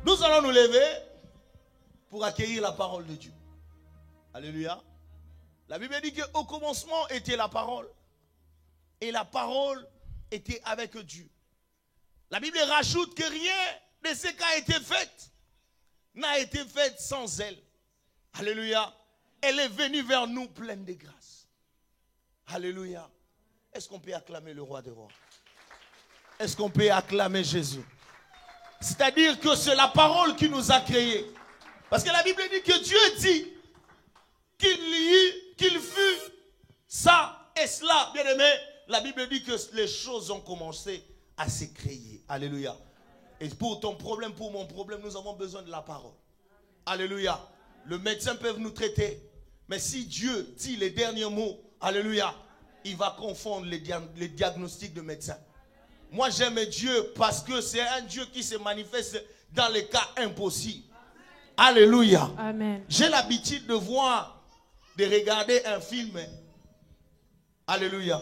Nous allons nous lever pour accueillir la parole de Dieu. Alléluia. La Bible dit qu'au commencement était la parole. Et la parole était avec Dieu. La Bible rajoute que rien de ce qui a été fait n'a été fait sans elle. Alléluia. Elle est venue vers nous pleine de grâce. Alléluia. Est-ce qu'on peut acclamer le roi des rois? Est-ce qu'on peut acclamer Jésus? C'est-à-dire que c'est la parole qui nous a créés. Parce que la Bible dit que Dieu dit qu'il fut ça et cela. Bien aimé, la Bible dit que les choses ont commencé à se créer. Alléluia. Et pour ton problème, pour mon problème, nous avons besoin de la parole. Alléluia. Le médecin peut nous traiter. Mais si Dieu dit les derniers mots, alléluia, il va confondre les diagnostics de médecins. Moi j'aime Dieu parce que c'est un Dieu qui se manifeste dans les cas impossibles. Alléluia. Amen. J'ai l'habitude de regarder un film. Alléluia.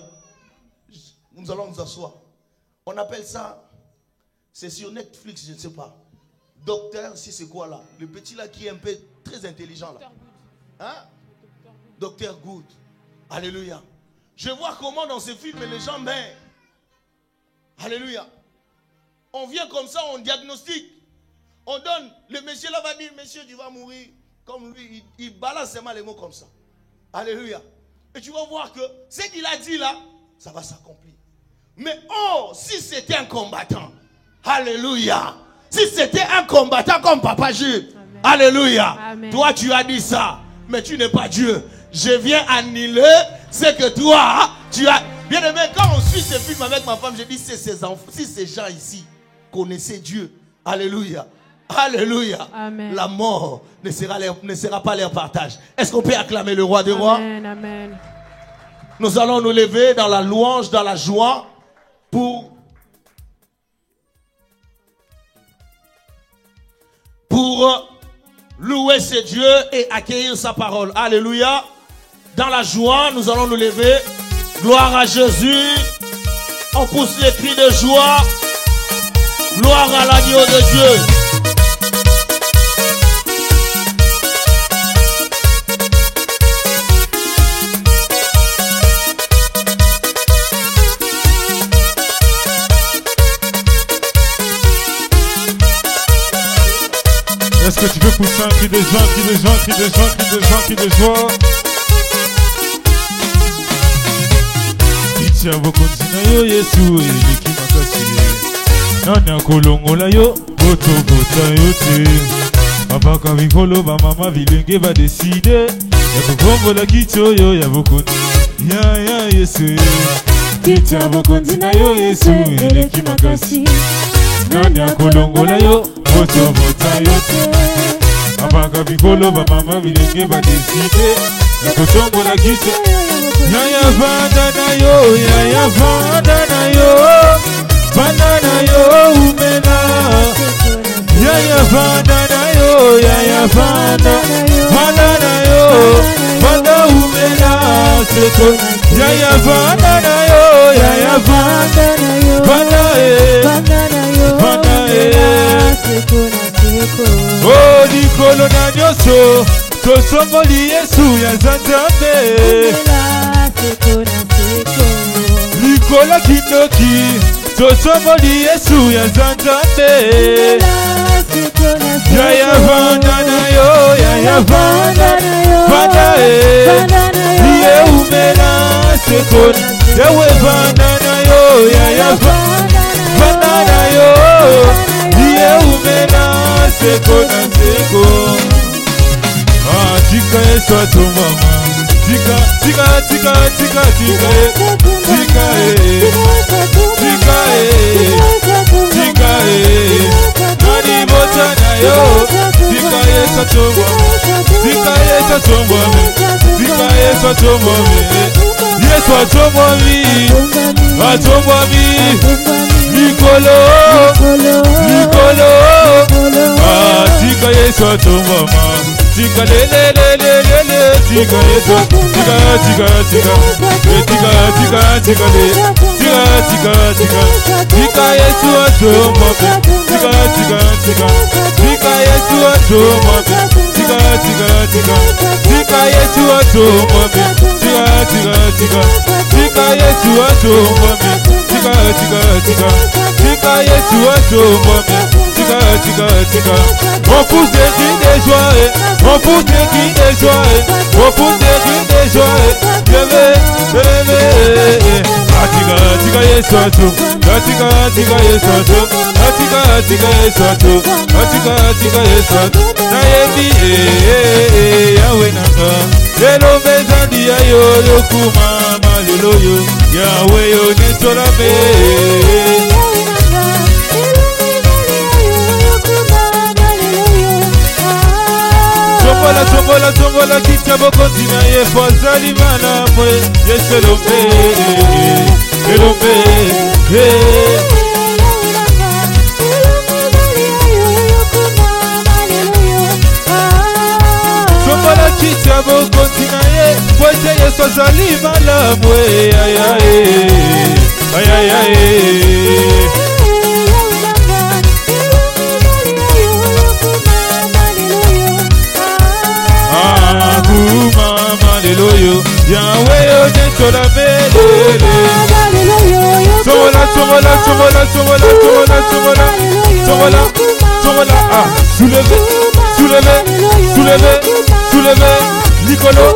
Nous allons nous asseoir. On appelle ça, c'est sur Netflix, je ne sais pas. Docteur, si c'est quoi là? Le petit là qui est un peu très intelligent là. Hein? Docteur Good. Alléluia. Je vois comment dans ce film les gens meurent. Alléluia. On vient comme ça, on diagnostique. On donne, le monsieur là va dire, monsieur tu vas mourir. Comme lui, il balance seulement les mots comme ça. Alléluia. Et tu vas voir que ce qu'il a dit là, ça va s'accomplir. Mais oh, si c'était un combattant. Alléluia. Si c'était un combattant comme Papa Jules. Alléluia. Amen. Toi tu as dit ça, mais tu n'es pas Dieu. Je viens annuler ce que toi, tu as... Bien aimé, quand on suit ce film avec ma femme, je dis, si ces gens ici connaissaient Dieu, alléluia, alléluia, amen. La mort ne sera pas leur partage. Est-ce qu'on peut acclamer le roi des rois? Amen, amen. Nous allons nous lever dans la louange, dans la joie, pour louer ce Dieu et accueillir sa parole. Alléluia. Dans la joie, nous allons nous lever. Gloire à Jésus. On pousse les cris de joie. Gloire à l'agneau de Dieu. Est-ce que tu veux pousser un cri de joie, cri de joie, cri de joie, cri de joie, cri de joie? Itia bokonzina yo Yesu eleki makasi. Nani akolongola yo, boto bota yo te. Papa kavikolo ba mama vilenge ba décider. Ya kokombola kito yo ya bokonzi. Ya Yesu. Itia bokonzina yo Yesu eleki makasi. Nani akolongola yo, boto bota yo te. Papa kavikolo ba mama vilenge ba décider. Ya kokombola kito. Yaya vanda na yo, yaya vanda na yo, vanda na yo umena. Yaya vanda na yo, yaya vanda, vanda na yo, vanda umena. Seko. Yaya vanda na yo, yaya vanda na yo, vanda vanda seko na seko. Oh Nikolo na nyoso, tosongoli Yesu ya Nzambe. Likola kinoki tosomoli Yesu ya Nzambe. Yaya vanda na yo, yaya vanda vanda iye umela seko. Yewe vanda na yo, yaya vanda na yo, iye umela seko na seko. Ah, tika Yesu atomama. Tika, tika, tika, tika, tika, tika, tika, tika, nani bota na yo. Tika Yesu atomwa, tika Yesu atomwa me, tika Yesu atomwa me, Yesu atomwa mi, atomwa mi, Nikolo, Nikolo, ah tika Yesu atomwa ma. Tika le le le le le le, tika Yesu, tika tika tika, tika tika tika le, tika tika tika, tika Yesu atomwa me, tika tika tika, ato mami. Tika tika tika. Tika Yesu ato mami. Tika tika tika. Tika Yesu ato mami. Tika tika tika. Tika Yesu ato mami. Tika tika tika. On pousse des cris de joie. On pousse des cris de joie. On pousse des cris de joie. Tika tika Yesu ato. Tika tika Yesu ato. Tika tika Yesu ato. Tika tika Yesu ato. Na yebi Yahweh nanga. Lelo mezandi ya yo lokuma malelo yo. Yahweh yo nesola me. Tombola kitabo kontina ye fazali mana mwe. Yes elombe. Tombola kitabo kontina ye fwete ye fazali mana mwe. Hallelujah, Yahweh, you did la melele. Somola, ah, soulevez, Nicolo,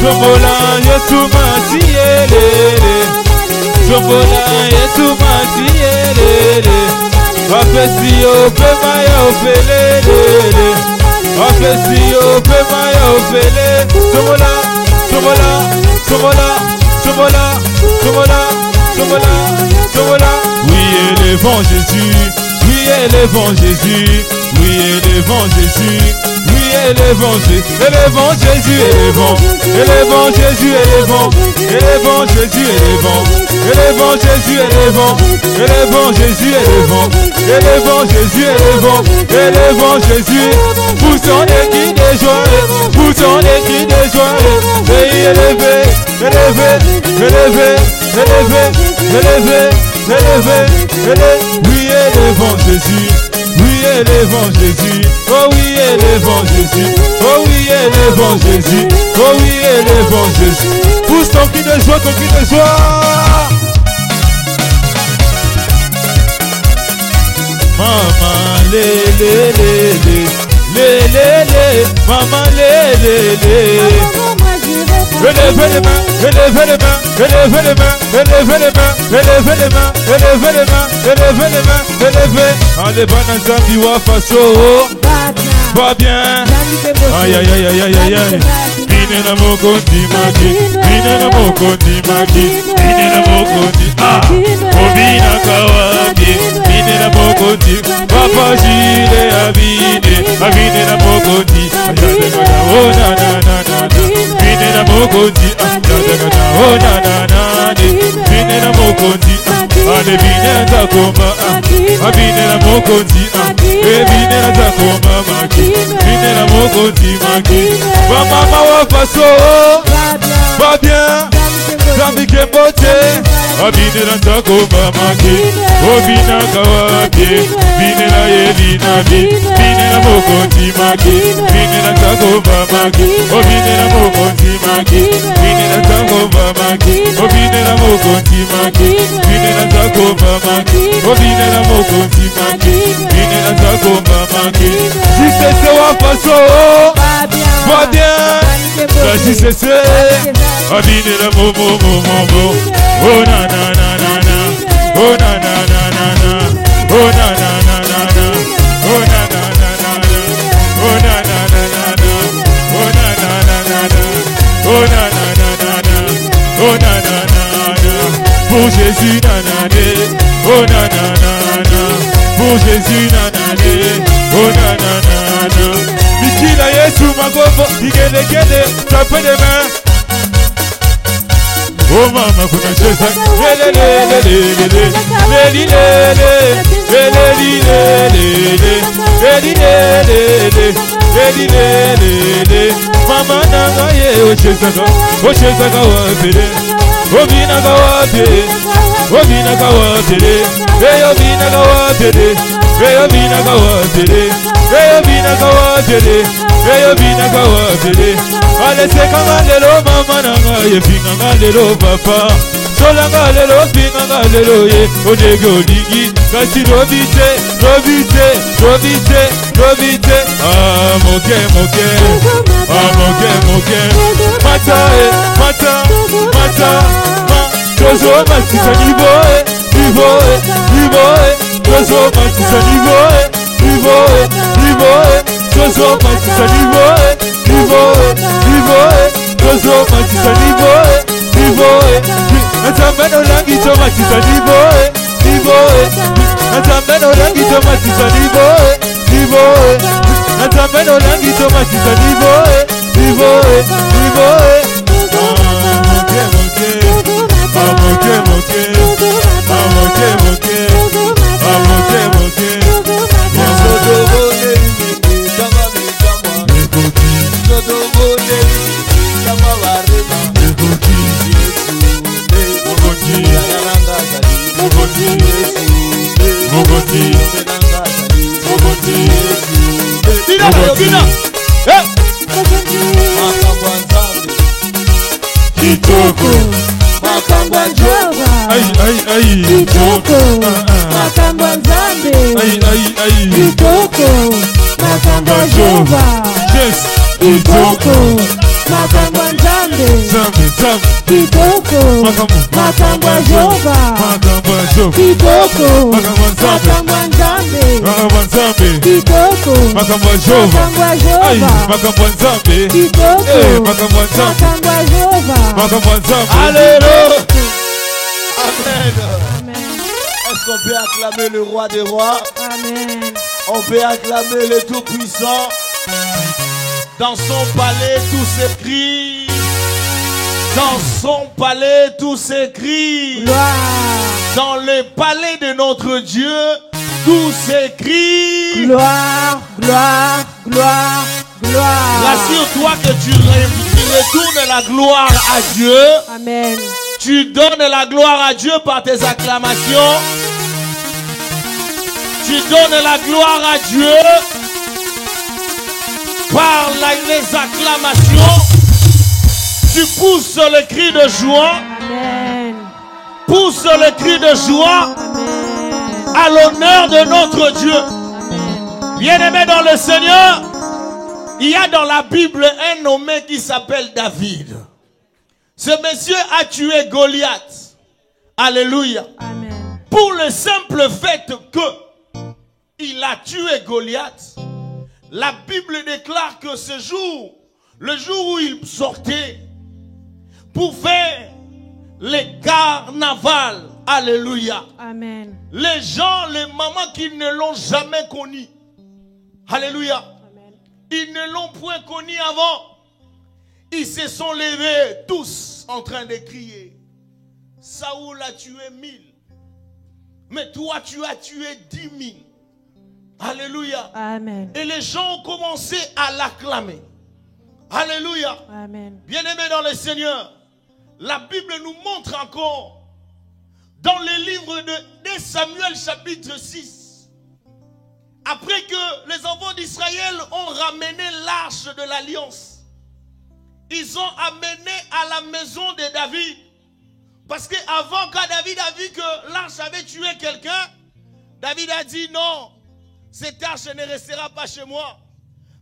Somola, Yesu Masiele, Somola, Yesu Masiele, Afesio, Pemaya, Opelele. Afesio, Pemaya, Opele, Somola. Oui, élevons Jésus, oui, élevons Jésus, oui, élevons Jésus, oui, élevons Jésus, élevons Jésus, élevons Jésus, élevons Jésus, élevons Jésus, élevons Jésus, élevons Jésus, poussons les cris de joie, pays élevé, oui, élevons Jésus, oh oui, élevons Jésus, oh oui, élevons Jésus, oh oui, élevons Jésus, pousse ton cri de joie, Maman, lé, maman, lé. Relevez les mains. Allez, Banazambi wa faso. Va bien. Aïe. Bine na mokondi maki. Ah, obina kawaki. Bine na mokondi. Papa jile abine na mokondi. Oh na. Bine na mokondi. Oh na. Bine na mokondi. Ale bine na komba. Abine na mokondi. Bine na komba maki. Bine na mokondi maki. Mama wa faso. Va bien. Zambi kembote. Abine na komba maki. Obina kawaki. Bine na yelina bi. Bine na mokondi maki. Bine na komba maki. Obine na mokondi maki. Bine na komba maki. Obine na mokondi maki. Bine na komba maki. Obine na mokondi maki. Bine na komba maki. Juste ce wa faso. Va bien. Juste ce. Abine na mo. Oh na. Oh na. Oh na. Pour Jésus nanane, oh nanana, pour Jésus nanane, oh nanana. Mikila Yesu magobo, igele, tapez les mains. Oh mama kuna cheza, mama nanga ye ochezaga wapere, obinaga wapere, Eyo bina kawabele, eyo bina kawabele. Aleseka lelo mama nanga, ye binga lelo papa. Solanga lelo binga lelo ye, odege olingi. Kasi robite, robite, robite, robite. Ah moke moke, ah moke moke. Mata mata, mata, ma. Tozo matisa niboe, niboe, niboe. Tozo matisa niboe, niboe, niboe. Tozo matisa niboe, niboe, niboe. Tozo matisa niboe, niboe. Natameno langi to matisa niboe, niboe. Natameno langi to matisa niboe, niboe. Natameno langi to matisa niboe, niboe, niboe. Moke moke, moke moke, moke moke. Makamba Jehova, Kitoko, Makamba Nzambe, Kitoko, Makamba Jehova, Kitoko, Makamba Nzambe, Kitoko, Makamba Jehova, Kitoko, Makamba Nzambe, Kitoko, Makamba Jehova, Kitoko, Makamba Jehova. Alléluia. Amen. Est-ce qu'on peut acclamer le roi des rois? Amen. On peut acclamer le Tout-Puissant. Dans son palais, tout s'écrit. Dans son palais, tout s'écrit. Dans le palais de notre Dieu, tout s'écrit. Gloire, gloire, gloire, gloire. Rassure-toi que tu retournes la gloire à Dieu. Amen. Tu donnes la gloire à Dieu par tes acclamations. Tu donnes la gloire à Dieu par les acclamations. Tu pousses le cri de joie. Amen. Pousse le cri de joie. Amen. À l'honneur de notre Dieu. Amen. Bien-aimé dans le Seigneur, il y a dans la Bible un nommé qui s'appelle David. Ce monsieur a tué Goliath. Alléluia. Amen. Pour le simple fait que il a tué Goliath, la Bible déclare que ce jour, le jour où il sortait pour faire les carnavals, alléluia. Amen. Les gens, les mamans qui ne l'ont jamais connu, alléluia. Amen. Ils ne l'ont point connu avant. Ils se sont levés tous en train de crier. Saoul a tué 1000. Mais toi tu as tué 10 000. Alléluia. Amen. Et les gens ont commencé à l'acclamer. Alléluia. Amen. Bien-aimés dans le Seigneur, la Bible nous montre encore dans le livre de Samuel chapitre 6. Après que les enfants d'Israël ont ramené l'arche de l'alliance, ils ont amené à la maison de David. Parce qu'avant, quand David a vu que l'arche avait tué quelqu'un, David a dit non, cette arche ne restera pas chez moi.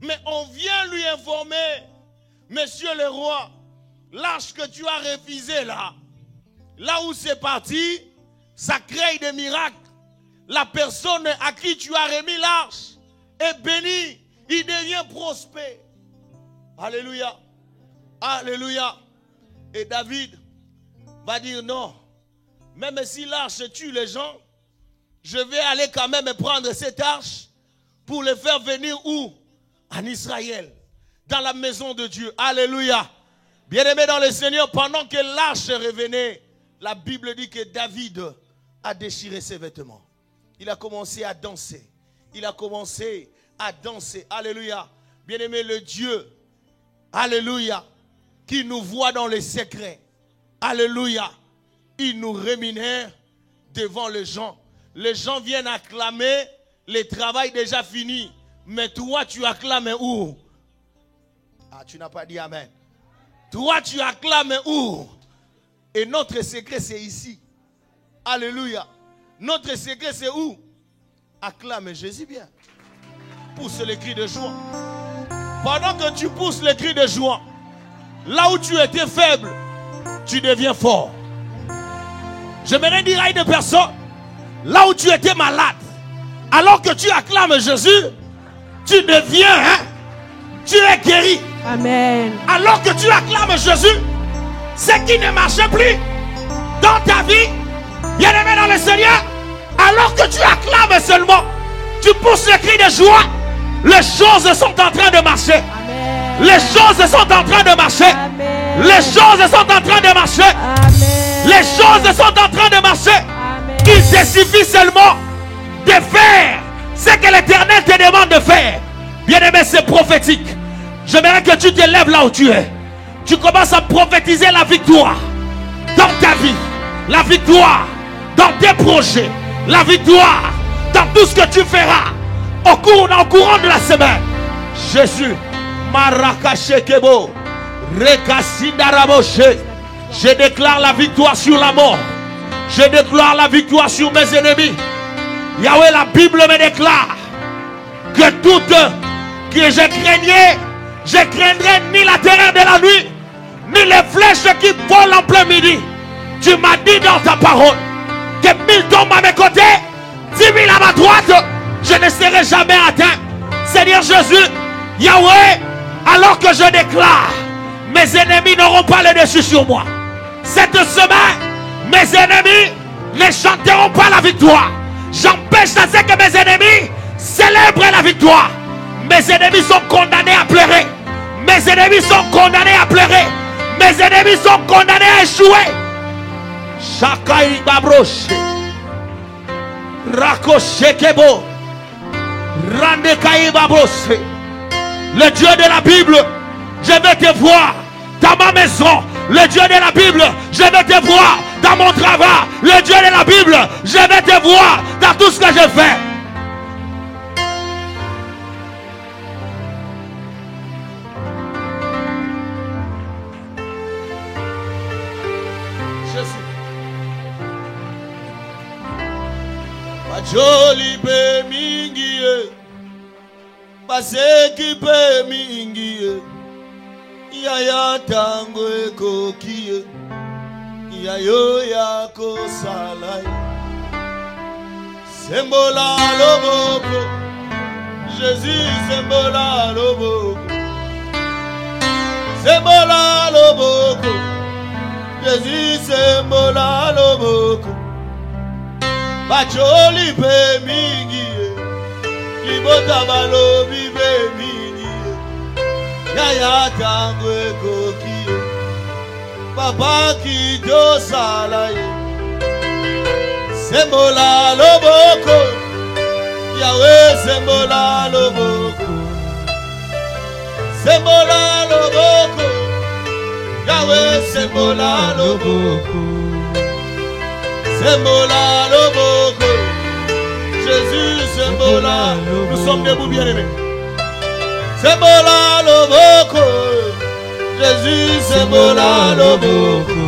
Mais on vient lui informer, monsieur le roi, l'arche que tu as refusée là où c'est parti, ça crée des miracles. La personne à qui tu as remis l'arche est bénie, il devient prospère. Alléluia. Alléluia. Et David va dire non, même si l'arche tue les gens, je vais aller quand même prendre cette arche pour les faire venir où? En Israël, dans la maison de Dieu. Alléluia. Bien-aimé dans le Seigneur, pendant que l'arche revenait, la Bible dit que David a déchiré ses vêtements. Il a commencé à danser. Il a commencé à danser. Alléluia. Bien-aimé, le Dieu, alléluia, qui nous voit dans les secrets. Alléluia. Il nous rémunère devant les gens. Les gens viennent acclamer, le travail déjà fini. Mais toi, tu acclames où? Ah, tu n'as pas dit amen. Toi, tu acclames où? Et notre secret, c'est ici. Alléluia. Notre secret, c'est où? Acclame Jésus bien. Pousse le cri de joie. Pendant que tu pousses le cri de joie, là où tu étais faible, tu deviens fort. J'aimerais dire à une personne, là où tu étais malade, alors que tu acclames Jésus, tu deviens, tu es guéri. Amen. Alors que tu acclames Jésus, ce qui ne marchait plus dans ta vie, bien-aimé dans le Seigneur, alors que tu acclames seulement, tu pousses le cri de joie, les choses sont en train de marcher. Amen. Les choses sont en train de marcher. Amen. Les choses sont en train de marcher. Amen. Les choses sont en train de marcher. Amen. Il te suffit seulement de faire ce que l'Éternel te demande de faire. Bien-aimé, c'est prophétique. J'aimerais que tu te lèves là où tu es. Tu commences à prophétiser la victoire dans ta vie, la victoire dans tes projets, la victoire dans tout ce que tu feras au courant de la semaine. Jésus, Marakashekebo, Rekasindaraboshe. Je déclare la victoire sur la mort. Je déclare la victoire sur mes ennemis. Yahweh, la Bible me déclare que toute que je craindrai ni la terreur de la nuit, ni les flèches qui volent en plein midi. Tu m'as dit dans ta parole que 1000 tombent à mes côtés, 10 000 à ma droite, je ne serai jamais atteint. Seigneur Jésus, Yahweh, alors que je déclare, mes ennemis n'auront pas le dessus sur moi. Cette semaine, mes ennemis ne chanteront pas la victoire. J'empêche à ce que mes ennemis célèbrent la victoire. Mes ennemis sont condamnés à pleurer. Mes ennemis sont condamnés à pleurer. Mes ennemis sont condamnés à échouer. Shakai Babroche, Rakoche Kebo, Randekai Babroche. Le Dieu de la Bible, je vais te voir dans ma maison. Le Dieu de la Bible, je vais te voir dans mon travail. Le Dieu de la Bible, je vais te voir dans tout ce que je fais. Joli pe mingi, baseki pe mingi, yaya tango ekoki, yayo yako salai, sembola loboko, Jésus sembola loboko, sembola loboko, Jésus sembola loboko. Bacholi pe mingi, libota balobi pe mingi, yaya tango ekoki, papa ki do salaye, sembola loboko, Yahweh sembola loboko, sembola loboko, Yahweh sembola loboko. Sembola loboko, Jésus sembola. Nous sommes debout bien-aimés. Sembola loboko, Jésus sembola loboko.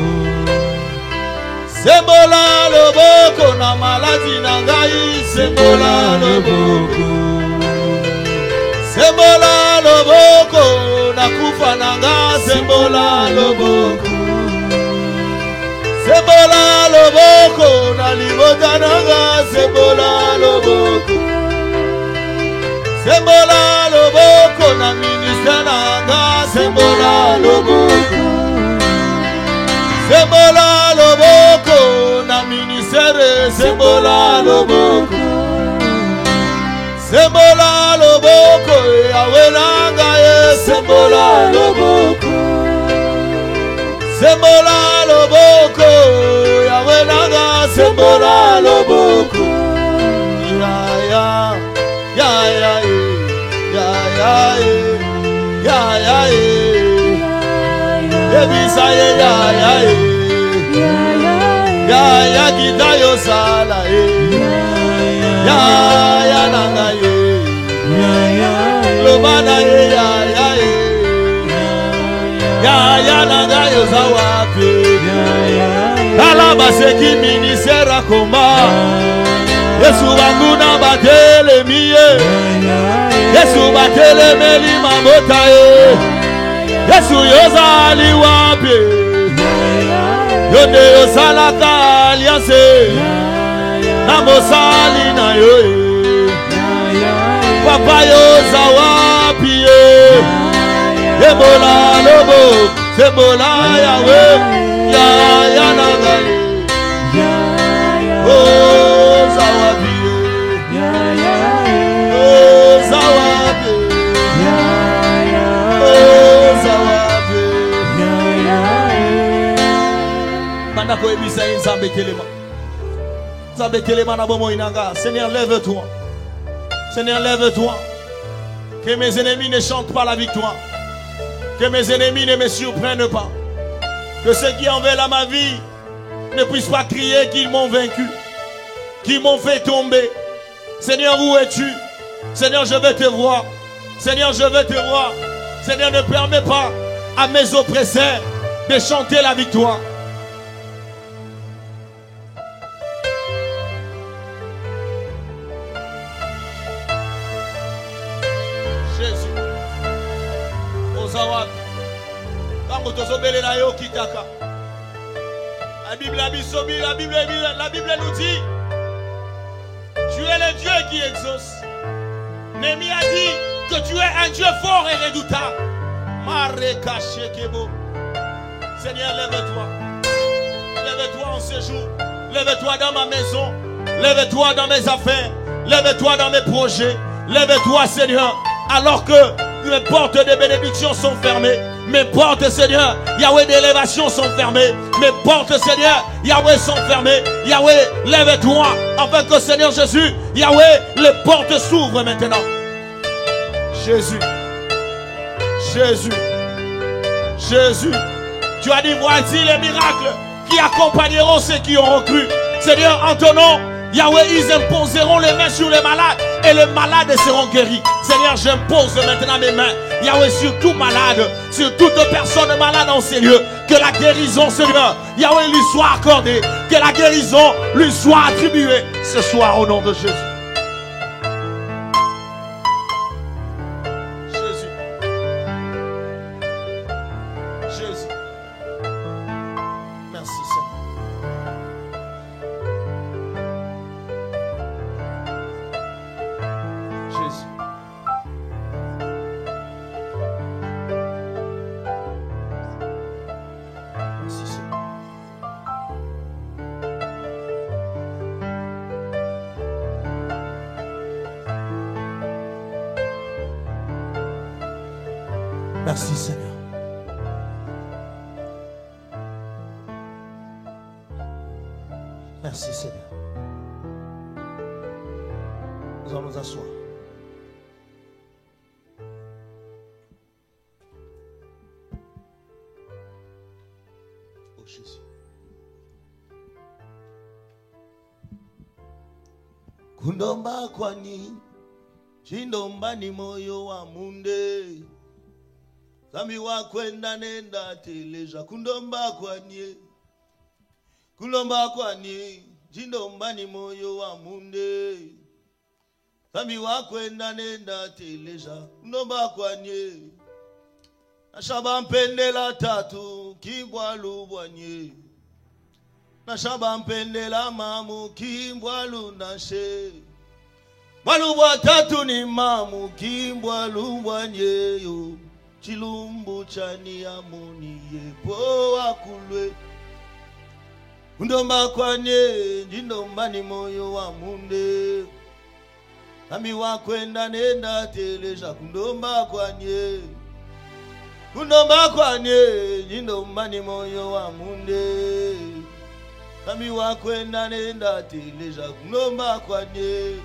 Sembola loboko na maladie na ngai, sembola loboko. Sembola loboko na kufa na ngai, sembola loboko. Sembola loboko na libota nanga, sembola loboko. Sembola loboko na ministère nanga, sembola loboko. Sembola loboko na ministère, sembola loboko. Sembola loboko Yahweh nanga, sembola loboko. Sembola loboko Yahweh nanga, sembola loboko. Ya ya ya ya ya ya ya ya Ebisa ya ya ya ya kidayo sala ya ya nanga ya yozawapi. Alabaseki minisera komba. Yesu banguna batele miye. Yesu batele meli mambota ye. Yesu yozali wapi. Yode yozalaka alliance. Namosali na yo. Papa yozawapi ye. Ebola lobo. Ebola Yahweh. Ya nagali. Oh zawapi. Oh zawapi. Oh zawapi. Bandako ebisa nzambe kelema. Nzambe kelema na bomo inanga. Seigneur, lève-toi. Seigneur, lève-toi. Que mes ennemis ne chantent pas la victoire. Que mes ennemis ne me surprennent pas. Que ceux qui en veulent à ma vie ne puissent pas crier qu'ils m'ont vaincu, qu'ils m'ont fait tomber. Seigneur, où es-tu? Seigneur, je veux te voir. Seigneur, je veux te voir. Seigneur, ne permets pas à mes oppresseurs de chanter la victoire. Jésus. Ozawad. Quand tozobele na yo kitaka. La Bible nous dit, tu es le Dieu qui exauce. Néhémie a dit que tu es un Dieu fort et redoutable. Seigneur, lève-toi. Lève-toi en ce jour. Lève-toi dans ma maison. Lève-toi dans mes affaires. Lève-toi dans mes projets. Lève-toi, Seigneur, alors que les portes de bénédiction sont fermées. Mes portes, Seigneur, Yahweh, d'élévation sont fermées. Mes portes, Seigneur, Yahweh, sont fermées. Yahweh, lève-toi, afin que, Seigneur Jésus, Yahweh, les portes s'ouvrent maintenant. Jésus, Jésus, Jésus, tu as dit, voici les miracles qui accompagneront ceux qui auront cru. Seigneur, en ton nom, Yahweh, ils imposeront les mains sur les malades et les malades seront guéris. Seigneur, j'impose maintenant mes mains, Yahweh, sur tout malade, sur toute personne malade en ces lieux. Que la guérison, Seigneur, Yahweh, lui soit accordée. Que la guérison lui soit attribuée ce soir au nom de Jésus. Jésus. Jésus. Merci, Seigneur. Jésus. Merci, Seigneur. Merci, Seigneur. Merci, Seigneur. Nous allons nous asseoir. Oh Jésus. Kundomba kwani, chindomba ni moyo wa munde. Zami wa kwenda nenda teleja. Kundomba kwani, kulomba kwani, chindomba ni moyo wa munde. Zami wa kwenda nenda teleja. Kundomba kwani, nashaba mpendela tatu kimbwa lubwanye. Nashaba mpendela mamu kimbwa lunashe. Malubwa tatu ni mamu kimbwa lubwanye yo. Chilumbu chani amuni yepo akulwe. Kundomba kwanye jindomba ni moyo wa munde. Nami wa kwenda nenda teleja. Kundomba kwanye, kundomba kwanye jindomba ni moyo wa munde. Nami wa kwenda nenda teleja. Kundomba kwanye,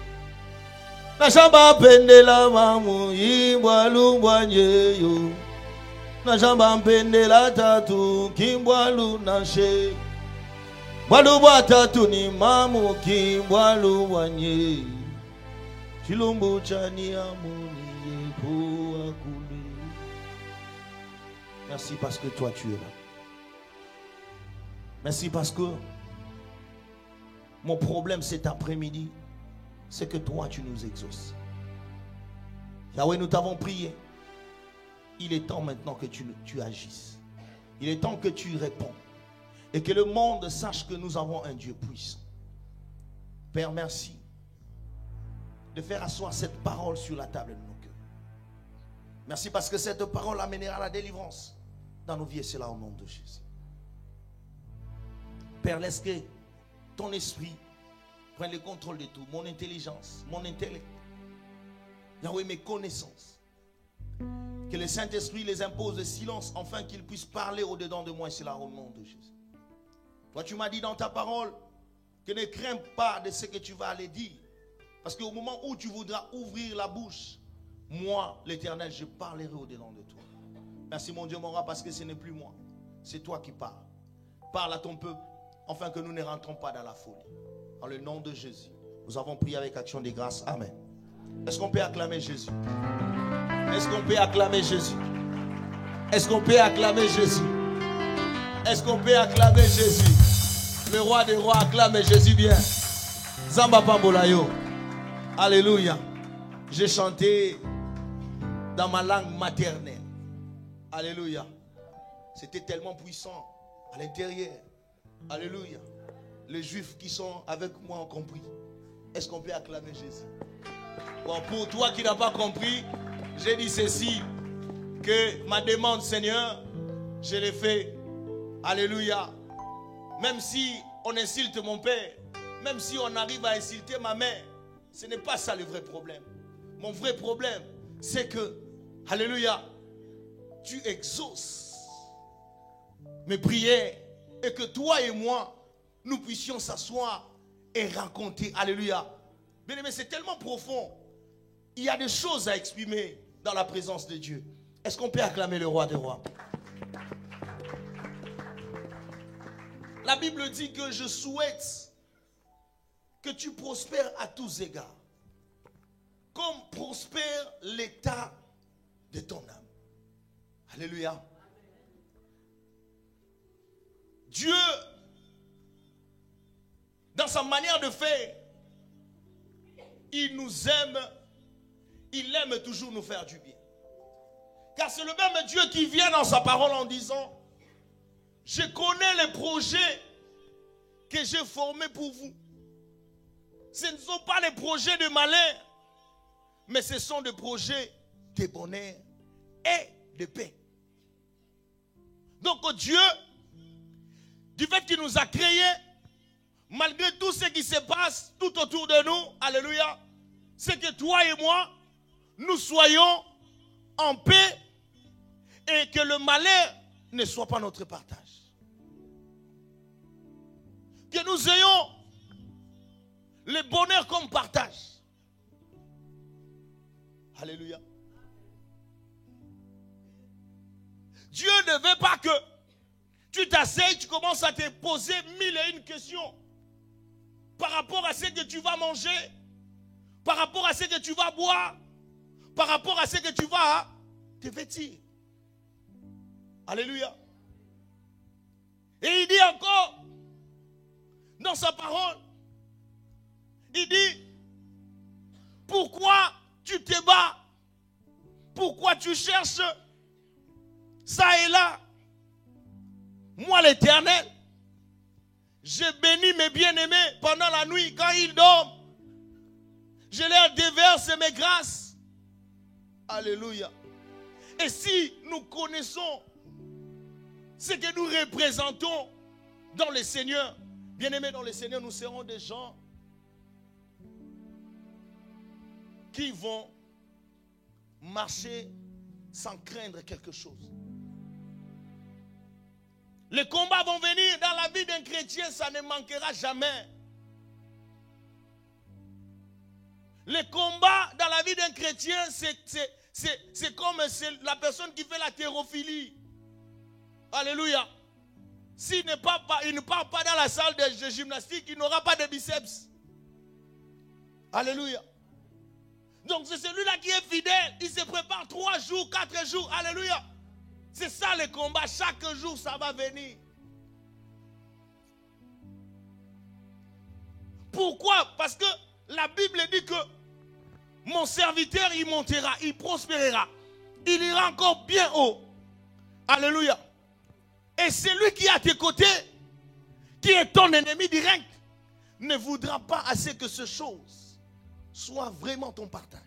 nashamba pendela mamu imbwa lumbwanye yo. Nashamba pendela tatu kimbwa lunashe. Mwalubwa tatu ni mamu kimbwa lumbwanye. Chilumbu chani amuni yepo akule. Merci parce que toi tu es là. Merci parce que mon problème cet après-midi, c'est que toi, tu nous exauces. Yahweh, nous t'avons prié. Il est temps maintenant que tu agisses. Il est temps que tu réponds. Et que le monde sache que nous avons un Dieu puissant. Père, merci de faire asseoir cette parole sur la table de nos cœurs. Merci parce que cette parole amènera la délivrance dans nos vies, et cela au nom de Jésus. Père, laisse que ton esprit prenne le contrôle de tout. Mon intelligence, mon intellect, Yahweh, mes connaissances. Que le Saint-Esprit les impose de silence afin qu'ils puissent parler au-dedans de moi, et cela au nom de Jésus. Toi, tu m'as dit dans ta parole que ne crains pas de ce que tu vas aller dire. Parce qu'au moment où tu voudras ouvrir la bouche, moi, l'Éternel, je parlerai au-dedans de toi. Merci mon Dieu, mon roi, parce que ce n'est plus moi. C'est toi qui parles. Parle à ton peuple, afin que nous ne rentrons pas dans la folie. En le nom de Jésus, nous avons prié avec action de grâce. Amen. Est-ce qu'on peut acclamer Jésus? Est-ce qu'on peut acclamer Jésus? Est-ce qu'on peut acclamer Jésus? Est-ce qu'on peut acclamer Jésus? Le roi des rois acclame Jésus bien. Zamba Pambolayo. Alléluia. J'ai chanté dans ma langue maternelle. Alléluia. C'était tellement puissant à l'intérieur. Alléluia. Les juifs qui sont avec moi ont compris. Est-ce qu'on peut acclamer Jésus? Bon, pour toi qui n'as pas compris, j'ai dit ceci, que ma demande, Seigneur, je l'ai fait. Alléluia. Même si on insulte mon père, même si on arrive à insulter ma mère, ce n'est pas ça le vrai problème. Mon vrai problème, c'est que, alléluia, tu exauces mes prières et que toi et moi, nous puissions s'asseoir et raconter. Alléluia. Bien aimé, c'est tellement profond. Il y a des choses à exprimer dans la présence de Dieu. Est-ce qu'on peut acclamer le roi des rois? La Bible dit que je souhaite que tu prospères à tous égards, comme prospère l'état de ton âme. Alléluia. Dieu, dans sa manière de faire, il nous aime, il aime toujours nous faire du bien. Car c'est le même Dieu qui vient dans sa parole en disant: je connais les projets que j'ai formés pour vous. Ce ne sont pas les projets de malheur, mais ce sont des projets de bonheur et de paix. Donc Dieu, du fait qu'il nous a créés, malgré tout ce qui se passe tout autour de nous, alléluia, c'est que toi et moi, nous soyons en paix et que le malheur ne soit pas notre partage. Que nous ayons le bonheur comme partage. Alléluia. Dieu ne veut pas que tu t'asseyes, tu commences à te poser 1001 questions par rapport à ce que tu vas manger, par rapport à ce que tu vas boire, par rapport à ce que tu vas te vêtir. Alléluia. Et il dit encore dans sa parole, il dit: pourquoi tu te bats? Pourquoi tu cherches ça et là? Moi, l'Éternel, je bénis mes bien-aimés pendant la nuit quand ils dorment. Je leur déverse mes grâces. Alléluia. Et si nous connaissons ce que nous représentons dans le Seigneur, bien-aimés dans le Seigneur, nous serons des gens qui vont marcher sans craindre quelque chose. Les combats vont venir dans la vie d'un chrétien, ça ne manquera jamais. Les combats dans la vie d'un chrétien, c'est comme la personne qui fait la thérophilie. Alléluia. S'il ne part pas dans la salle de gymnastique, il n'aura pas de biceps. Alléluia. Donc c'est celui-là qui est fidèle. Il se prépare 3 jours, 4 jours. Alléluia. C'est ça le combat. Chaque jour, ça va venir. Pourquoi? Parce que la Bible dit que mon serviteur, il montera, il prospérera. Il ira encore bien haut. Alléluia. Et celui qui est à tes côtés, qui est ton ennemi direct, ne voudra pas assez que ce chose soit vraiment ton partage.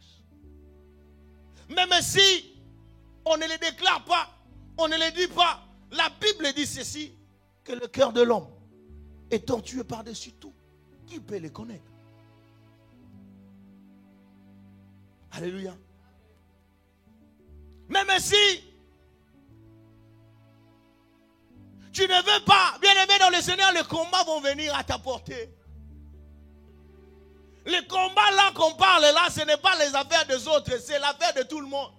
Même si on ne le déclare pas, on ne le dit pas, la Bible dit ceci, que le cœur de l'homme est tortueux par-dessus tout. Qui peut le connaître? Alléluia. Même si tu ne veux pas, bien aimé dans le Seigneur, les combats vont venir à ta portée. Les combats là qu'on parle là, ce n'est pas les affaires des autres, c'est l'affaire de tout le monde.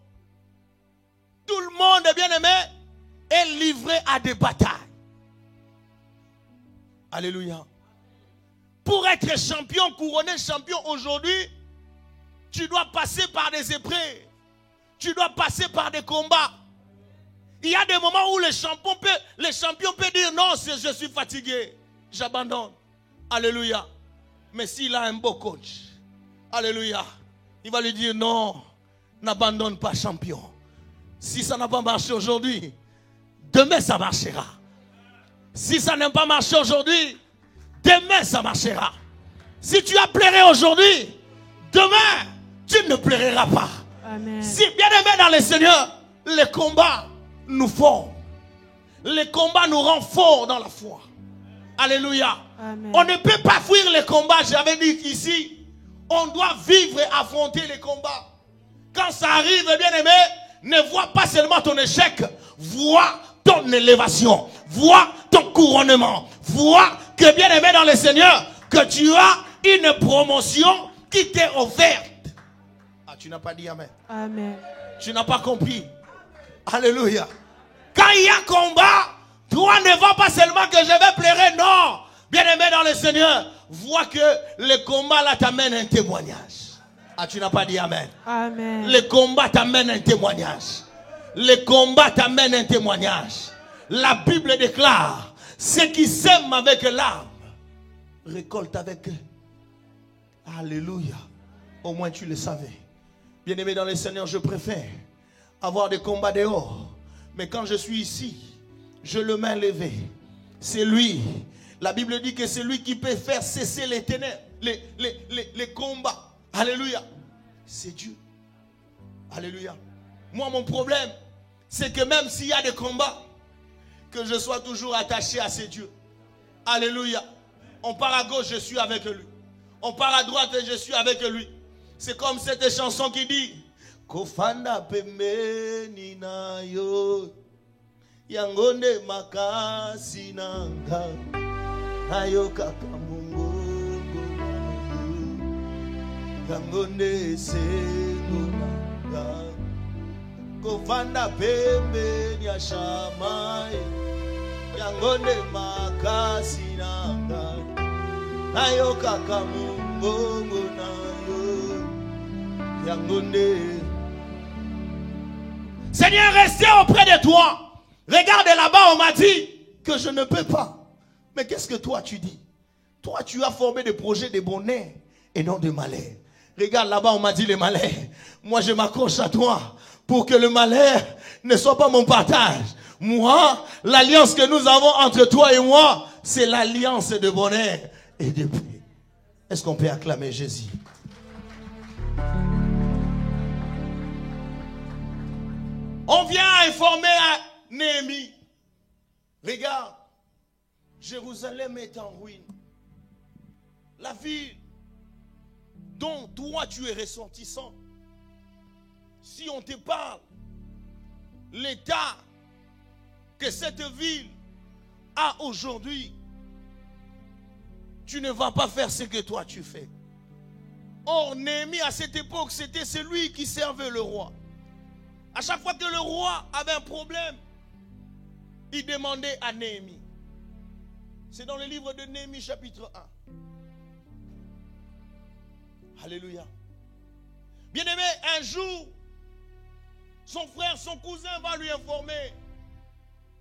Tout le monde, bien aimé, est livré à des batailles. Alléluia. Pour être champion, couronné champion aujourd'hui, tu dois passer par des épreuves. Tu dois passer par des combats. Il y a des moments où le champion peut dire non, je suis fatigué, j'abandonne. Alléluia. Mais s'il a un beau coach, alléluia, il va lui dire non, n'abandonne pas champion. Si ça n'a pas marché aujourd'hui, demain ça marchera. Si ça n'a pas marché aujourd'hui, demain ça marchera. Si tu as pleuré aujourd'hui, demain tu ne pleureras pas. Amen. Si bien aimé dans le Seigneur, les combats nous forment. Les combats nous rendent forts dans la foi. Alléluia. Amen. On ne peut pas fuir les combats. J'avais dit qu'ici, on doit vivre et affronter les combats. Quand ça arrive, bien aimé, ne vois pas seulement ton échec, vois ton élévation, vois ton couronnement, vois que bien aimé dans le Seigneur, que tu as une promotion qui t'est offerte. Ah, tu n'as pas dit amen. Amen. Tu n'as pas compris. Alléluia. Quand il y a combat, toi ne vois pas seulement que je vais pleurer, non. Bien aimé dans le Seigneur, vois que le combat là t'amène un témoignage. Ah, tu n'as pas dit amen. Amen. Le combat t'amène un témoignage. Le combat t'amène un témoignage. La Bible déclare, ceux qui sèment avec l'arme, récoltent avec eux. Alléluia. Au moins tu le savais. Bien aimé dans le Seigneur, je préfère avoir des combats dehors. Mais quand je suis ici, je le main levé. C'est lui. La Bible dit que c'est lui qui peut faire cesser les ténèbres, les combats. Alléluia. C'est Dieu. Alléluia. Moi, mon problème, c'est que même s'il y a des combats, que je sois toujours attaché à ces dieux. Alléluia. On part à gauche, je suis avec lui. On part à droite et je suis avec lui. C'est comme cette chanson qui dit Kofanda pembeni na yo yangonde makasi nanga ayo kaka mungu yangonde sengo nanga Kofanda pembeni ashamai yangonde makasi nanga ayo kaka mungu nayo yangonde. Seigneur, restez auprès de toi. Regarde là-bas, on m'a dit que je ne peux pas. Mais qu'est-ce que toi tu dis? Toi, tu as formé des projets de bonheur et non de malheur. Regarde là-bas, on m'a dit le malheur. Moi, je m'accroche à toi pour que le malheur ne soit pas mon partage. Moi, l'alliance que nous avons entre toi et moi, c'est l'alliance de bonheur et de paix. Est-ce qu'on peut acclamer Jésus? On vient informer à Néhémie. Regarde, Jérusalem est en ruine. La ville dont toi tu es ressortissant. Si on te parle, l'état que cette ville a aujourd'hui, tu ne vas pas faire ce que toi tu fais. Or, Néhémie à cette époque, c'était celui qui servait le roi. À chaque fois que le roi avait un problème, il demandait à Néhémie. C'est dans le livre de Néhémie chapitre 1. Alléluia. Bien-aimé, un jour, son frère, son cousin va lui informer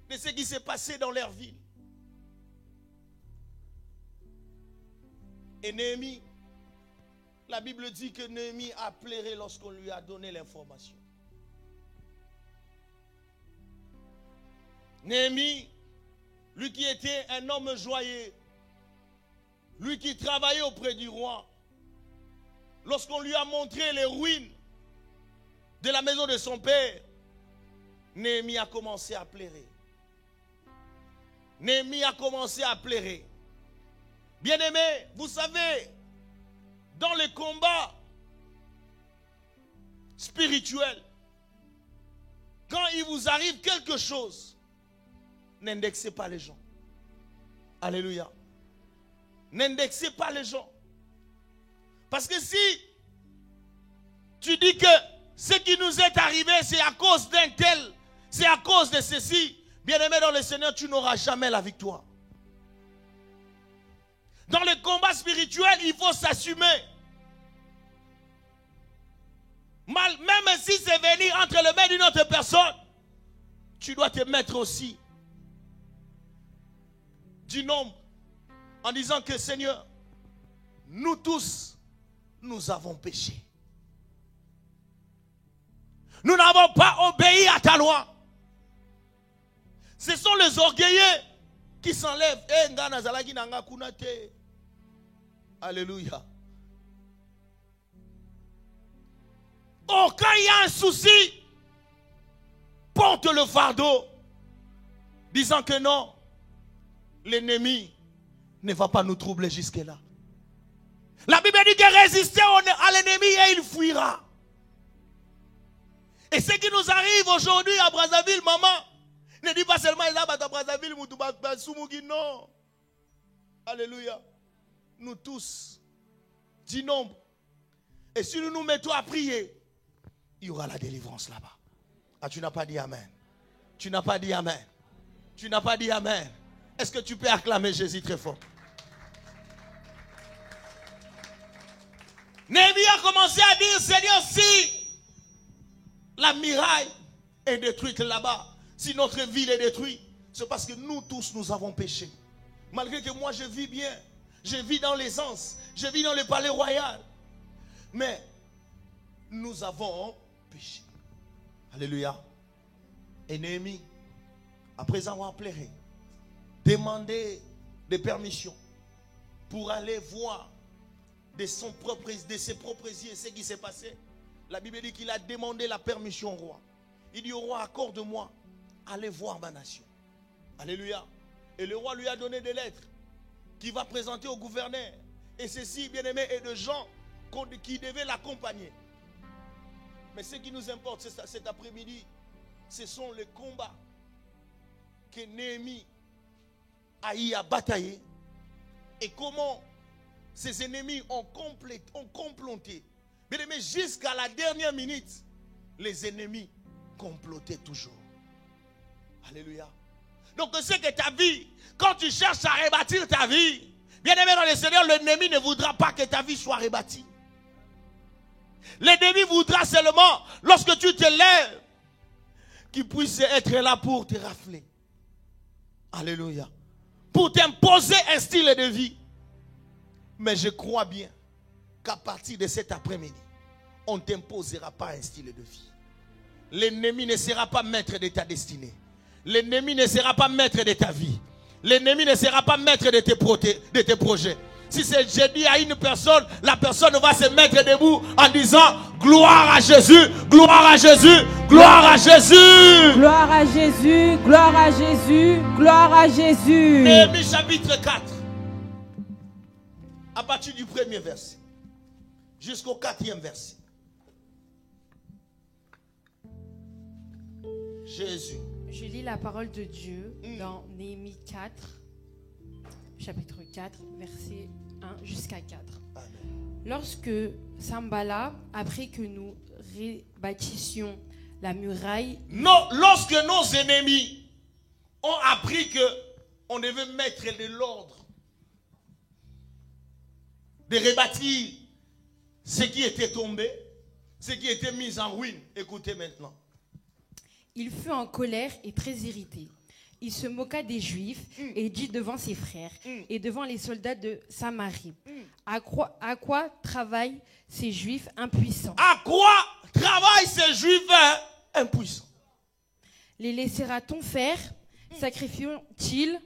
de ce qui s'est passé dans leur ville. Et Néhémie, la Bible dit que Néhémie a pleuré lorsqu'on lui a donné l'information. Néhémie, lui qui était un homme joyeux, lui qui travaillait auprès du roi, lorsqu'on lui a montré les ruines de la maison de son père, Néhémie a commencé à pleurer. Néhémie a commencé à pleurer. Bien-aimés, vous savez, dans les combats spirituels, quand il vous arrive quelque chose, n'indexez pas les gens. Alléluia. N'indexez pas les gens. Parce que si tu dis que ce qui nous est arrivé, c'est à cause d'un tel, c'est à cause de ceci, bien-aimé dans le Seigneur, tu n'auras jamais la victoire. Dans le combat spirituel, il faut s'assumer. Même si c'est venir entre les mains d'une autre personne, tu dois te mettre aussi du nombre en disant que Seigneur, nous tous, nous avons péché. Nous n'avons pas obéi à ta loi. Ce sont les orgueilleux qui s'enlèvent. Alléluia. Oh, quand il y a un souci, porte le fardeau, disant que non, l'ennemi ne va pas nous troubler jusque-là. La Bible dit que résister à l'ennemi et il fuira. Et ce qui nous arrive aujourd'hui à Brazzaville, maman, ne dit pas seulement là à Brazzaville, non. Alléluia. Nous tous, du nombre. Et si nous nous mettons à prier, il y aura la délivrance là-bas. Ah, tu n'as pas dit amen. Tu n'as pas dit amen. Tu n'as pas dit amen. Est-ce que tu peux acclamer Jésus très fort? Néhémie a commencé à dire, Seigneur, si la muraille est détruite là-bas, si notre ville est détruite, c'est parce que nous tous, nous avons péché. Malgré que moi, je vis bien. Je vis dans l'aisance. Je vis dans le palais royal. Mais nous avons péché. Alléluia. Et Néhémie, après avoir pleuré, demandé des permissions pour aller voir de ses propres yeux ce qui s'est passé. La Bible dit qu'il a demandé la permission au roi. Il dit au roi, accorde-moi, allez voir ma nation. Alléluia. Et le roi lui a donné des lettres qu'il va présenter au gouverneur. Et ceci, bien aimé, est de gens qui devaient l'accompagner. Mais ce qui nous importe cet après-midi, ce sont les combats que Néhémie a eu à batailler et comment ses ennemis ont comploté. Bien aimé, jusqu'à la dernière minute, les ennemis complotaient toujours. Alléluia. Donc c'est que ta vie, quand tu cherches à rebâtir ta vie, bien aimé dans le Seigneur, l'ennemi ne voudra pas que ta vie soit rebâtie. L'ennemi voudra seulement, lorsque tu te lèves, qu'il puisse être là pour te rafler. Alléluia. Pour t'imposer un style de vie. Mais je crois bien qu'à partir de cet après-midi, on ne t'imposera pas un style de vie. L'ennemi ne sera pas maître de ta destinée. L'ennemi ne sera pas maître de ta vie. L'ennemi ne sera pas maître de tes projets. Si c'est jeudi à une personne, la personne va se mettre debout en disant gloire à Jésus, gloire à Jésus, gloire à Jésus. Gloire à Jésus, gloire à Jésus, gloire à Jésus. Néhémie chapitre 4. À partir du premier verset jusqu'au 4e verset. Jésus. Je lis la parole de Dieu dans Néhémie 4, chapitre 4, verset 1 jusqu'à 4. Amen. Lorsque Sambala apprit que nous rebâtissions la muraille, Non, lorsque nos ennemis ont appris qu'on devait mettre de l'ordre, de rebâtir ce qui était tombé, ce qui était mis en ruine. Écoutez maintenant. il fut en colère et très irrité. Il se moqua des Juifs et dit devant ses frères et devant les soldats de Samarie, à quoi travaillent ces Juifs impuissants? À quoi travaillent ces Juifs impuissants? Les laissera-t-on faire? Sacrifieront-ils?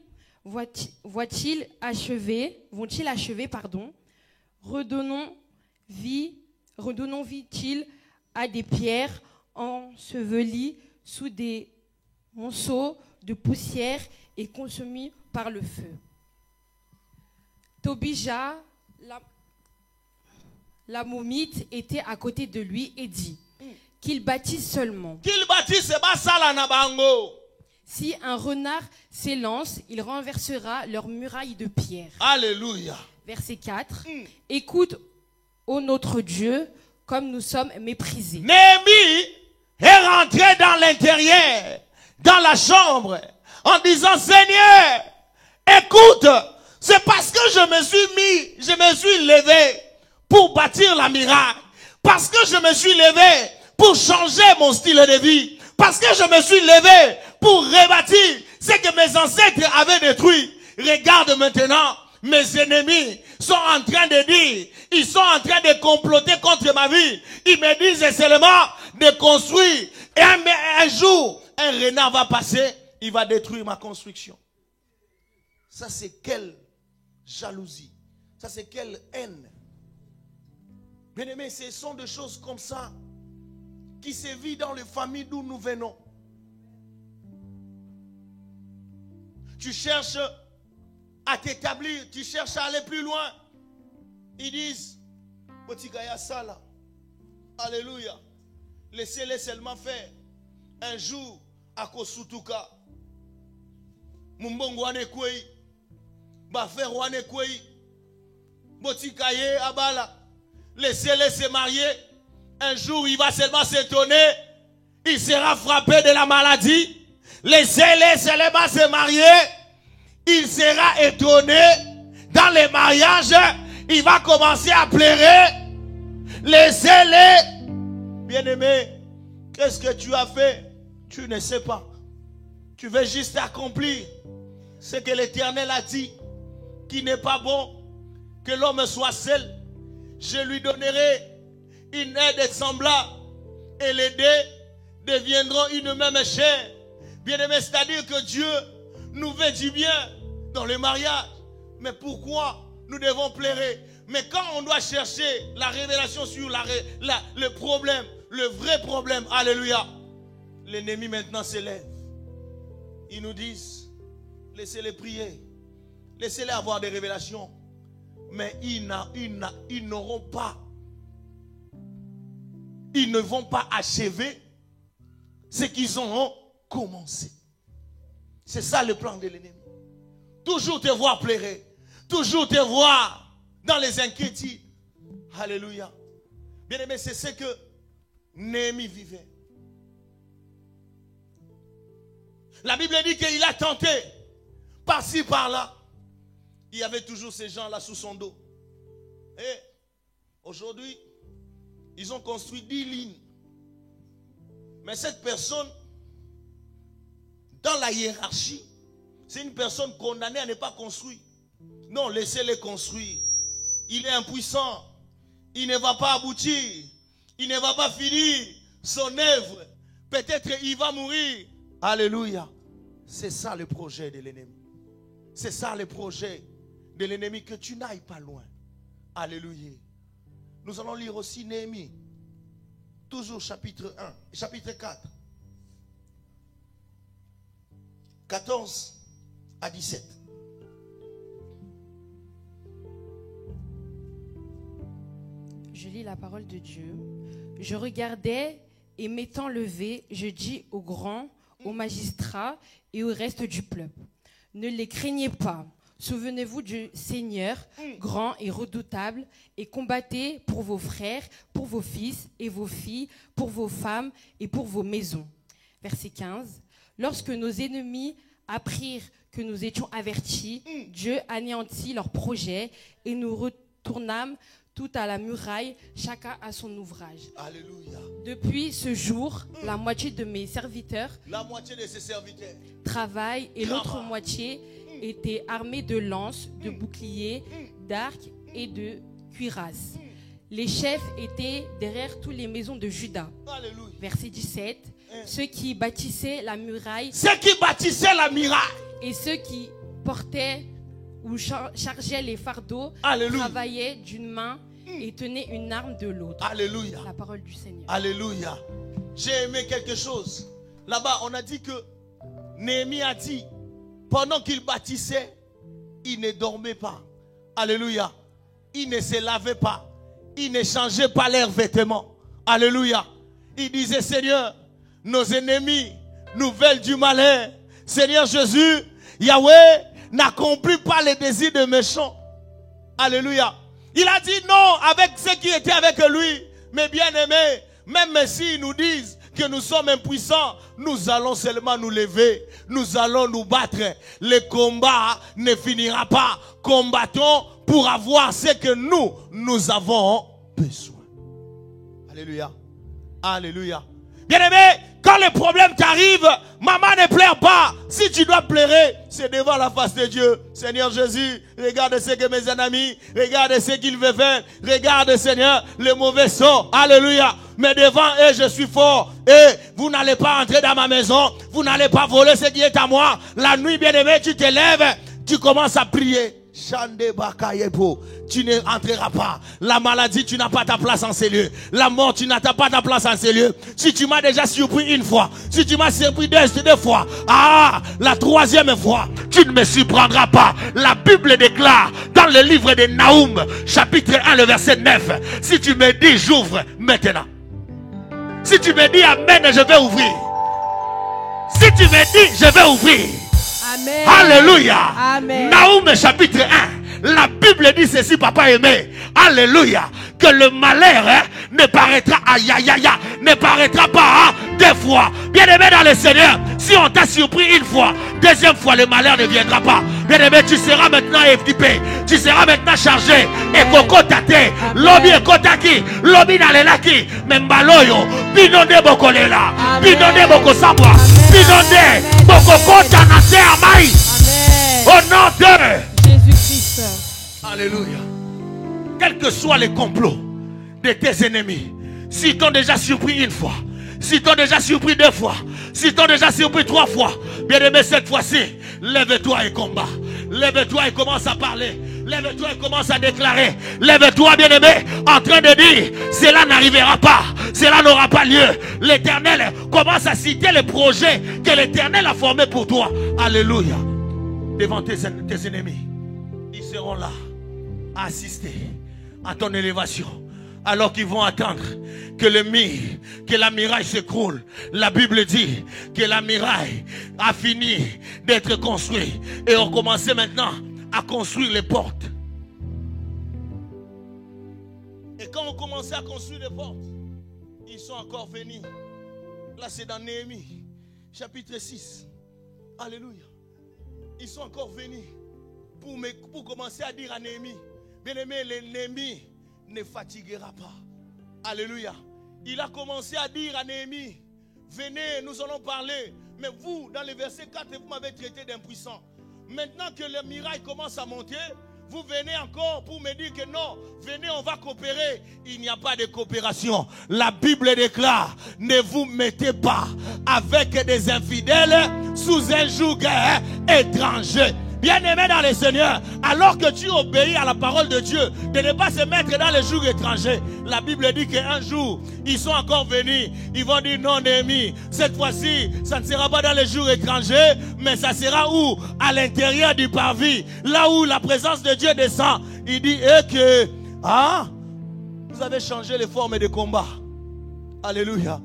Vont-ils achever, redonnons vie-t-il à des pierres ensevelies sous des monceaux de poussière et consumées par le feu. Tobija, la Moumite, était à côté de lui et dit qu'il bâtisse seulement. Qu'il bâtisse et basala na bango. Si un renard s'élance, il renversera leurs murailles de pierre. Alléluia. Verset 4. Écoute, ô notre Dieu, comme nous sommes méprisés. Néhémie est rentré dans l'intérieur, dans la chambre, en disant, Seigneur, écoute, c'est parce que je me suis levé pour bâtir la muraille, parce que je me suis levé pour changer mon style de vie, parce que je me suis levé pour rebâtir ce que mes ancêtres avaient détruit. Regarde maintenant, mes ennemis sont en train de dire, ils sont en train de comploter contre ma vie. Ils me disent seulement de construire. Et un jour, un renard va passer, il va détruire ma construction. Ça, c'est quelle jalousie. Ça, c'est quelle haine. Bien aimé, ce sont des choses comme ça qui se vit dans les familles d'où nous venons. Tu cherches à t'établir, tu cherches à aller plus loin. Ils disent, Potikaya Sala, Alléluia, laissez-les seulement faire. Un jour, à Kosutuka, Mumbongo wane kwei, Bafer wane kwei, Botikaye Abala, laissez-les se marier. Un jour, il va seulement s'étonner. Il sera frappé de la maladie. Laissez-les seulement se marier. Il sera étonné. Dans les mariages, il va commencer à pleurer. Laissez-les. Bien-aimé, qu'est-ce que tu as fait? Tu ne sais pas. Tu veux juste accomplir ce que l'Éternel a dit, qui n'est pas bon que l'homme soit seul. Je lui donnerai une aide semblable et les deux deviendront une même chair. Bien-aimé, c'est-à-dire que Dieu nous veut du bien dans le mariage. Mais pourquoi nous devons pleurer? Mais quand on doit chercher la révélation sur le problème, le vrai problème, alléluia, l'ennemi maintenant s'élève. Ils nous disent, laissez-les prier, laissez-les avoir des révélations. Mais ils n'auront pas, ils ne vont pas achever ce qu'ils ont commencé. C'est ça le plan de l'ennemi. Toujours te voir pleurer, toujours te voir dans les inquiétudes. Alléluia. Bien aimé, c'est ce que Néhémie vivait. La Bible dit qu'il a tenté par-ci, par-là. Il y avait toujours ces gens-là sous son dos. Et aujourd'hui, ils ont construit 10 lignes. Mais cette personne, dans la hiérarchie, c'est une personne condamnée à ne pas construire. Non, laissez-les construire. Il est impuissant. Il ne va pas aboutir. Il ne va pas finir son œuvre. Peut-être il va mourir. Alléluia. C'est ça le projet de l'ennemi. C'est ça le projet de l'ennemi, que tu n'ailles pas loin. Alléluia. Nous allons lire aussi Néhémie. Toujours chapitre 1, chapitre 4. 14 à 17. Je lis la parole de Dieu. Je regardais et m'étant levé, je dis aux grands, aux magistrats et au reste du peuple, ne les craignez pas. Souvenez-vous du Seigneur, grand et redoutable, et combattez pour vos frères, pour vos fils et vos filles, pour vos femmes et pour vos maisons. Verset 15. Lorsque nos ennemis apprirent que nous étions avertis, Dieu anéantit leurs projets et nous retournâmes tout à la muraille, chacun à son ouvrage. Alléluia. Depuis ce jour, la moitié de mes serviteurs La moitié de ses serviteurs travaillent et l'autre moitié était armée de lances, de boucliers, d'arcs et de cuirasses. Les chefs étaient derrière toutes les maisons de Juda. Alléluia. Verset 17. Ceux qui bâtissaient la muraille Ceux qui bâtissaient la muraille et ceux qui portaient ou chargeaient les fardeaux Alléluia. travaillaient d'une main et tenaient une arme de l'autre. Alléluia. La parole du Seigneur. Alléluia. J'ai aimé quelque chose. Là-bas, on a dit que Néhémie a dit, pendant qu'il bâtissait, il ne dormait pas. Alléluia. Il ne se lavait pas. Il ne changeait pas leurs vêtements. Alléluia. Il disait, Seigneur, nos ennemis nous veulent du malheur. Seigneur Jésus, Yahweh n'accomplit pas les désirs des méchants. Alléluia. Il a dit non avec ceux qui étaient avec lui. Mais bien aimés, même s'ils nous disent que nous sommes impuissants, nous allons seulement nous lever. Nous allons nous battre. Le combat ne finira pas. Combattons pour avoir ce que nous avons besoin. Alléluia. Alléluia. Bien aimé, quand les problèmes t'arrivent, maman ne pleure pas. Si tu dois pleurer, c'est devant la face de Dieu. Seigneur Jésus, regarde ce que mes ennemis, regarde ce qu'ils veulent faire. Regarde, Seigneur, les mauvais sort. Alléluia. Mais devant eux, je suis fort. Et vous n'allez pas entrer dans ma maison. Vous n'allez pas voler ce qui est à moi. La nuit, bien aimé, tu te lèves, tu commences à prier. Tu ne entreras pas. La maladie, tu n'as pas ta place en ces lieux. La mort, tu n'as pas ta place en ces lieux. Si tu m'as déjà surpris une fois, si tu m'as surpris deux fois, la troisième fois, tu ne me surprendras pas. La Bible déclare dans le livre de Naoum, chapitre 1, le verset 9, si tu me dis j'ouvre maintenant. Si tu me dis amen, je vais ouvrir. Si tu me dis je vais ouvrir. Amen. Alléluia. Amen. Naoum chapitre 1. La Bible dit ceci, papa aimé. Alléluia. Que le malheur ne paraîtra, ne paraîtra pas deux fois. Bien aimé dans le Seigneur, si on t'a surpris une fois, deuxième fois le malheur ne viendra pas. Bien aimé, tu seras maintenant équipé. Tu seras maintenant chargé. Et koko tate. Lobi et kotaki. Lobi nalelaki. Membaloyo. Binonde bokolela. Binonde bokosabwa. Binonde bokokota nase amai. Au nom de Jésus-Christ. Alléluia. Quels que soient les complots de tes ennemis, si t'ont déjà surpris une fois, si t'ont déjà surpris deux fois, si t'ont déjà surpris trois fois, bien aimé, cette fois-ci, lève-toi et combat. Lève-toi et commence à parler. Lève-toi et commence à déclarer. Lève-toi, bien aimé, en train de dire, cela n'arrivera pas, cela n'aura pas lieu. L'Éternel commence à citer les projets que l'Éternel a formés pour toi. Alléluia. Devant tes ennemis, ils seront là à assister à ton élévation, alors qu'ils vont attendre que la muraille s'écroule. La Bible dit que la muraille a fini d'être construite et on commençait maintenant à construire les portes. Et quand on commençait à construire les portes, ils sont encore venus. Là c'est dans Néhémie chapitre 6. Alléluia. Ils sont encore venus pour commencer à dire à Néhémie, bien-aimé, l'ennemi ne fatiguera pas. Alléluia. Il a commencé à dire à Néhémie, venez, nous allons parler. Mais vous, dans le verset 4, vous m'avez traité d'impuissant. Maintenant que le miracle commence à monter, vous venez encore pour me dire que non, venez, on va coopérer. Il n'y a pas de coopération. La Bible déclare, ne vous mettez pas avec des infidèles sous un joug étranger. Bien-aimé dans le Seigneur, alors que tu obéis à la parole de Dieu, de ne pas se mettre dans les jours étrangers. La Bible dit qu'un jour, ils sont encore venus. Ils vont dire non, Néhémie, cette fois-ci, ça ne sera pas dans les jours étrangers, mais ça sera où? À l'intérieur du parvis, là où la présence de Dieu descend. Il dit que, vous avez changé les formes de combat. Alléluia.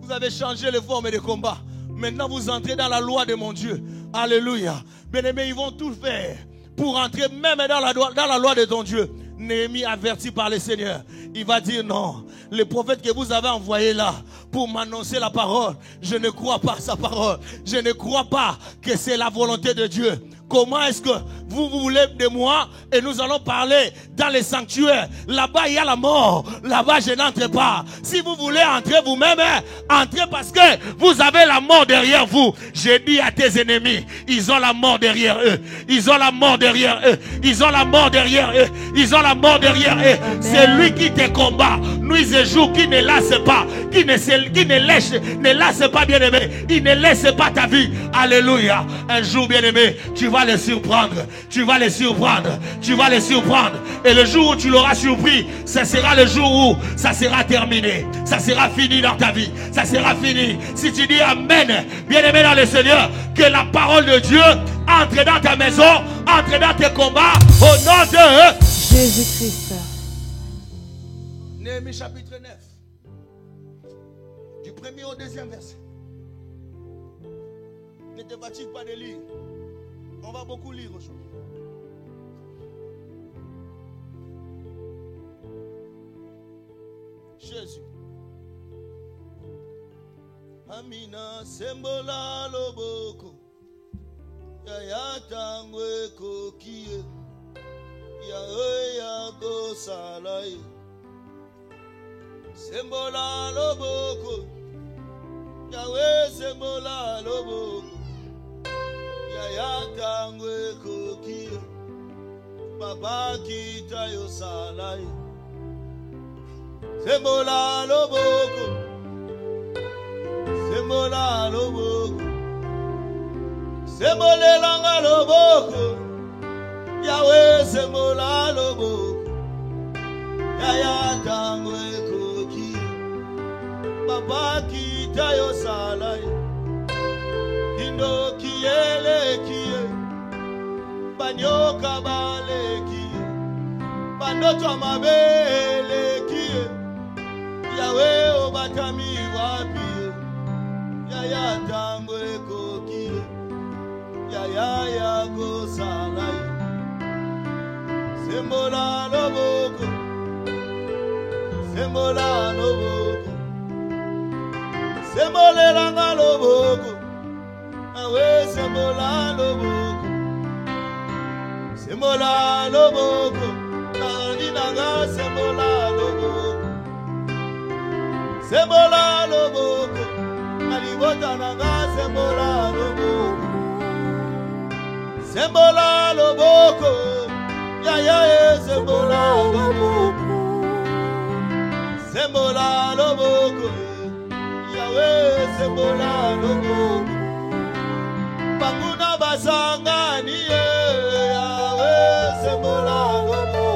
Vous avez changé les formes de combat. Maintenant, vous entrez dans la loi de mon Dieu. Alléluia. Bien-aimés, ils vont tout faire pour entrer même dans la loi de ton Dieu. Néhémie, averti par le Seigneur, il va dire non. Le prophète que vous avez envoyé là pour m'annoncer la parole. Je ne crois pas à sa parole. Je ne crois pas que c'est la volonté de Dieu. Comment est-ce que vous voulez de moi et nous allons parler dans les sanctuaires? Là-bas, il y a la mort. Là-bas, je n'entre pas. Si vous voulez entrer vous-même, entrez parce que vous avez la mort derrière vous. J'ai dit à tes ennemis, ils ont la mort derrière eux. Ils ont la mort derrière eux. Ils ont la mort derrière eux. Ils ont la mort derrière eux. C'est lui qui te combat. Nuit et jour, qui ne lasse pas. Qui ne laisse pas, bien-aimé. Il ne laisse pas ta vie. Alléluia. Un jour, bien-aimé, tu vas les surprendre. Tu vas les surprendre. Tu vas les surprendre. Et le jour où tu l'auras surpris, ce sera le jour où ça sera terminé. Ça sera fini dans ta vie. Ça sera fini. Si tu dis Amen, bien-aimé dans le Seigneur, que la parole de Dieu entre dans ta maison, entre dans tes combats, au nom de Jésus-Christ. Néhémie chapitre 9. Du premier au deuxième verset. Ne te fatigue pas de lire. On va beaucoup lire aujourd'hui. Jésus. Amina sembola loboko. Ya tangwe kokie. Ya go salai. Sembola loboko. Yahweh sembola loboko. Ya tangwe kokie. Baba kita yo salai. Sembola loboko. Sembola loboko. Sembolela loboko. Yahweh sembola loboko. Ya tangwe koki. Baba kita yo salai. Indo kiele kie. Banyoka bale kie. Banoto mabele kie. Yahweh obatami wapi. Ya tangwe koki. Ya go salai. Sembola loboko. Sembola loboko. Sembolela loboko. Awe sembola loboko. Sembola loboko. Nanga sembola loboko. Sembola loboko. Alibota nanga sembola loboko. Sembola loboko. Ya sembola loboko. Sembola loboko. Yahweh sembola loboko. Banguna basangani. Yahweh sembola loboko.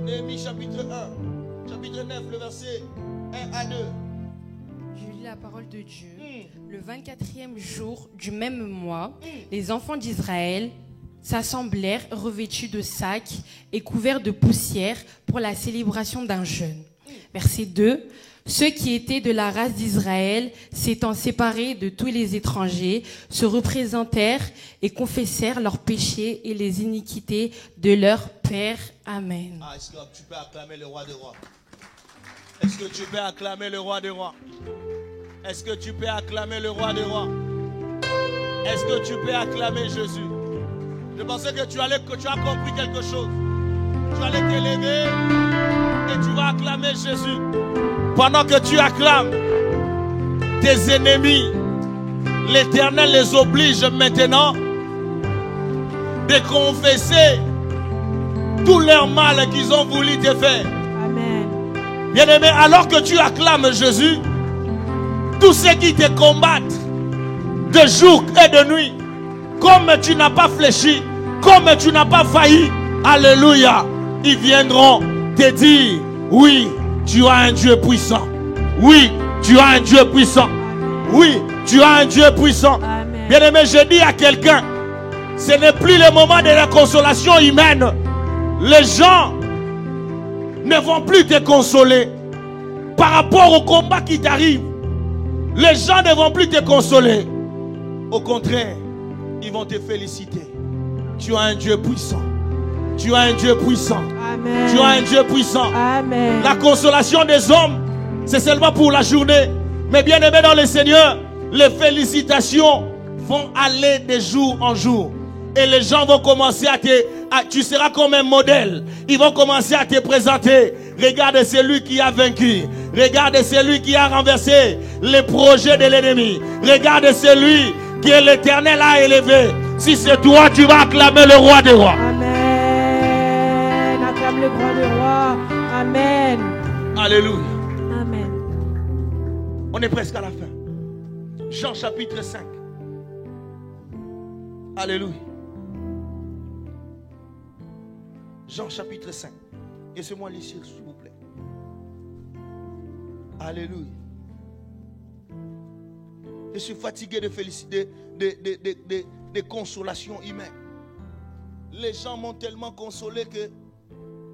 Néhémie chapitre 1. Chapitre 9, le verset 1 à 2. Je lis la parole de Dieu. Le 24e jour du même mois, les enfants d'Israël s'assemblèrent revêtus de sacs et couverts de poussière pour la célébration d'un jeûne. Verset 2. Ceux qui étaient de la race d'Israël, s'étant séparés de tous les étrangers, se représentèrent et confessèrent leurs péchés et les iniquités de leurs pères. Amen. Ah, est-ce que tu peux acclamer le roi des rois? Est-ce que tu peux acclamer le roi des rois? Est-ce que tu peux acclamer le roi des rois? Est-ce que tu peux acclamer Jésus? Je pensais que tu as compris quelque chose. Tu allais t'élever et tu vas acclamer Jésus. Pendant que tu acclames, tes ennemis, l'Éternel les oblige maintenant de confesser tout leur mal qu'ils ont voulu te faire. Amen. Bien-aimé, alors que tu acclames Jésus, tous ceux qui te combattent de jour et de nuit, comme tu n'as pas fléchi, comme tu n'as pas failli, alléluia, ils viendront te dire, oui, tu as un Dieu puissant. Oui, tu as un Dieu puissant. Oui, tu as un Dieu puissant. Amen. Bien-aimé, je dis à quelqu'un, ce n'est plus le moment de la consolation humaine. Les gens ne vont plus te consoler par rapport au combat qui t'arrive. Les gens ne vont plus te consoler. Au contraire, ils vont te féliciter. Tu as un Dieu puissant. Tu as un Dieu puissant. Amen. Tu as un Dieu puissant. Amen. La consolation des hommes C'est seulement pour la journée. Mais bien aimé dans le Seigneur, les félicitations vont aller de jour en jour. Et les gens vont commencer tu seras comme un modèle. Ils vont commencer à te présenter. Regarde celui qui a vaincu. Regarde celui qui a renversé les projets de l'ennemi. Regarde celui que l'Éternel a élevé. Si c'est toi, tu vas acclamer le roi des rois. Amen. Acclame le roi des rois. Amen. Alléluia. Amen. On est presque à la fin. Jean chapitre 5. Alléluia. Jean chapitre 5. Laissez-moi lire s'il vous plaît. Alléluia. Je suis fatigué de féliciter des consolations humaines. Les gens m'ont tellement consolé que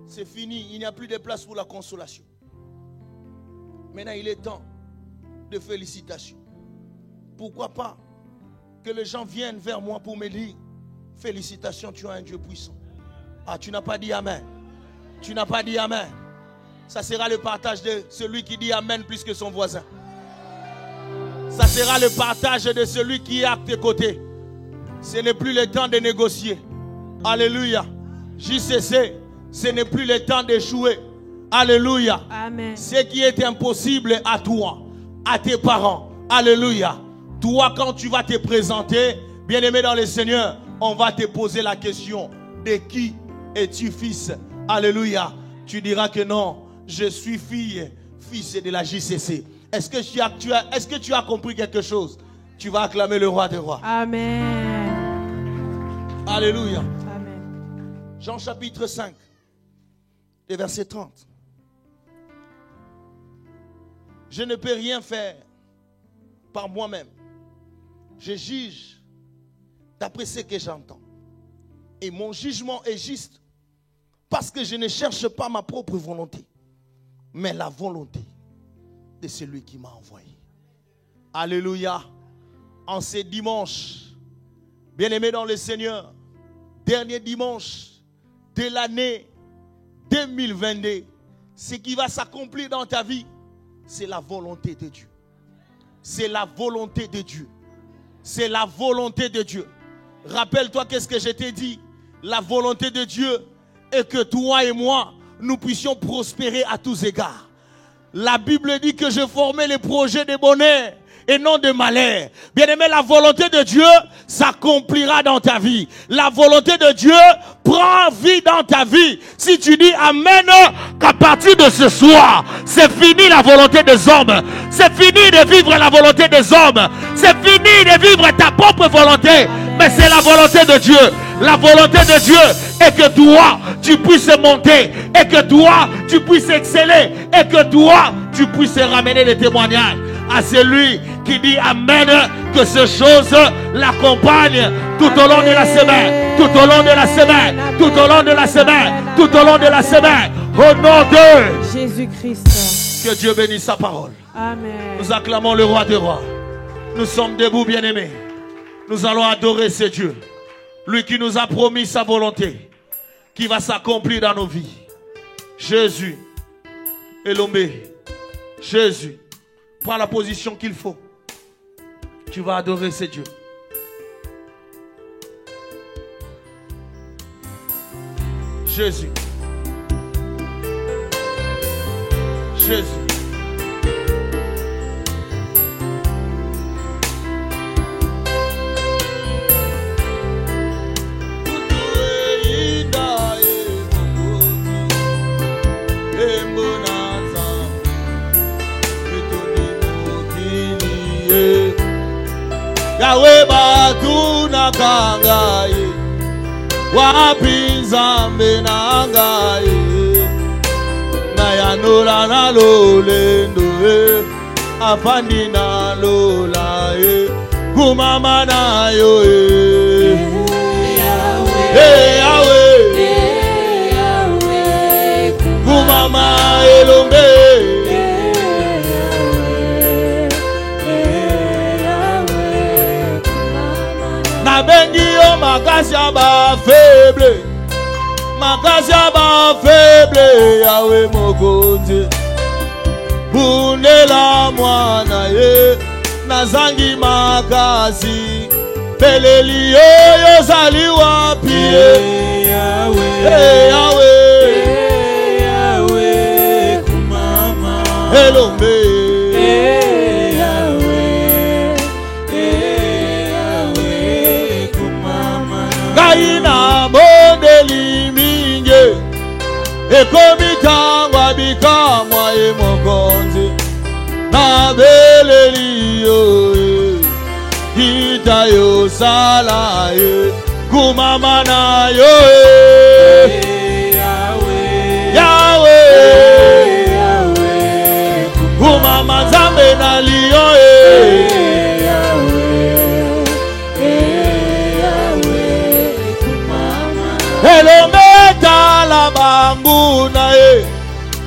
c'est fini. Il n'y a plus de place pour la consolation. Maintenant, il est temps de félicitations. Pourquoi pas que les gens viennent vers moi pour me dire félicitations, tu as un Dieu puissant. Ah, tu n'as pas dit Amen. Tu n'as pas dit Amen. Ça sera le partage de celui qui dit Amen plus que son voisin. Ça sera le partage de celui qui est à tes côtés. Ce n'est plus le temps de négocier. Alléluia. JCC, ce n'est plus le temps d'échouer. Alléluia. Amen. Ce qui est impossible à toi, à tes parents. Alléluia. Toi, quand tu vas te présenter, bien-aimé dans le Seigneur, on va te poser la question: de qui es-tu fils? Alléluia. Tu diras que non, je suis fils de la JCC. Est-ce que tu as compris quelque chose? Tu vas acclamer le roi des rois. Amen. Alléluia. Amen. Jean chapitre 5, et verset 30. Je ne peux rien faire par moi-même. Je juge d'après ce que j'entends. Et mon jugement est juste parce que je ne cherche pas ma propre volonté, mais la volonté de celui qui m'a envoyé. Alléluia. En ce dimanche, bien-aimé dans le Seigneur, dernier dimanche de l'année 2022, ce qui va s'accomplir dans ta vie, c'est la volonté de Dieu. C'est la volonté de Dieu. C'est la volonté de Dieu. Rappelle-toi qu'est-ce que je t'ai dit. La volonté de Dieu est que toi et moi, nous puissions prospérer à tous égards. La Bible dit que je formais les projets de bonheur et non de malheur. Bien-aimé, la volonté de Dieu s'accomplira dans ta vie. La volonté de Dieu prend vie dans ta vie. Si tu dis Amen, qu'à partir de ce soir, c'est fini la volonté des hommes. C'est fini de vivre la volonté des hommes. C'est fini de vivre ta propre volonté. Mais c'est la volonté de Dieu. La volonté de Dieu est que toi, tu puisses monter. Et que toi, tu puisses exceller. Et que toi, tu puisses ramener des témoignages à celui qui dit Amen, que ces choses l'accompagnent tout au long de la semaine, tout au long de la semaine, tout au long de la semaine, tout au long de la semaine. Au nom de Jésus-Christ. Que Dieu bénisse sa parole. Amen. Nous acclamons le roi des rois. Nous sommes debout, bien-aimés. Nous allons adorer ce Dieu. Lui qui nous a promis sa volonté, qui va s'accomplir dans nos vies. Jésus est l'hommé. Jésus, prends la position qu'il faut. Tu vas adorer ce Dieu. Jésus. Jésus. Yahweh batuna kangaye wapinza mbenangaye na yanula na lolendo afandi na lola kumama na yo Yahweh kumama elombe bengi yo makasi ba faible Yahweh mokonzi bundela mwana ye nazangi makasi peleli yo zali wapi Yahweh Yahweh kumama elombe Yahweh kumama gaina bondeli minge ekomitangwa bikamwa ye mokonzi na beleli yo kita yo sala ye kumama na yo Yahweh Yahweh kumama zambe na liyo Yahweh kumama elometa la bangu na ye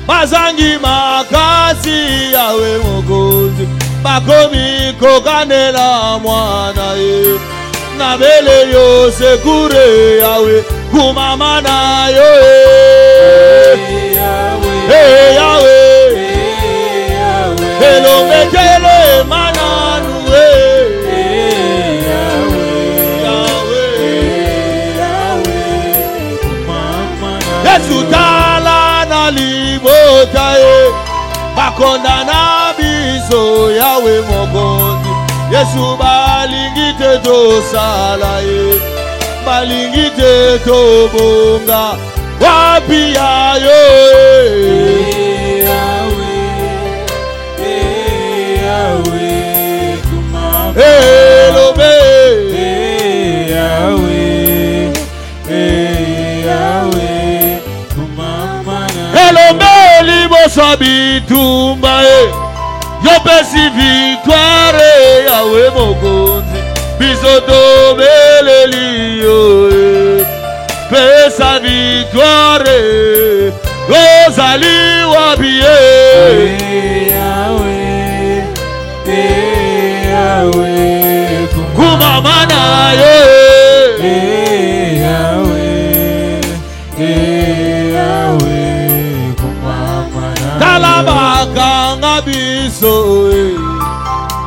mazangi makasi yawe mokozi bakomi kokanela mwana ye na bele yo sekure yawe kumama na yo Yahweh elomekele mananu Yesu tala na libota ye bakonda na biso yawe mokonzi Yesu balingite to sala ye balingite to bonga wapi ya yo Yahweh kumama elobe Yahweh kumama elobe liboso bitumba yo pesi victoire yawe mokonzi bisoto beleli yo pesa victoire ozali wabie Yahweh kumama na yo Yahweh kumama na talaba kanga biso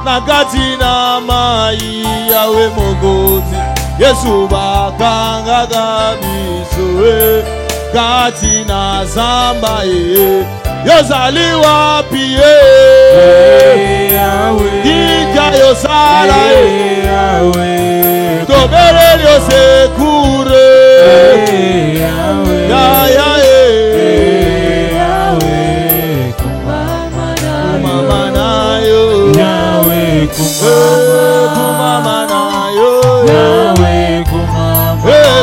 nakati na mai yawe mogozi Yesu bakanga biso kati na zamba yozali wapi Ika yosala tobele yosekure kumama na yo kumama na yo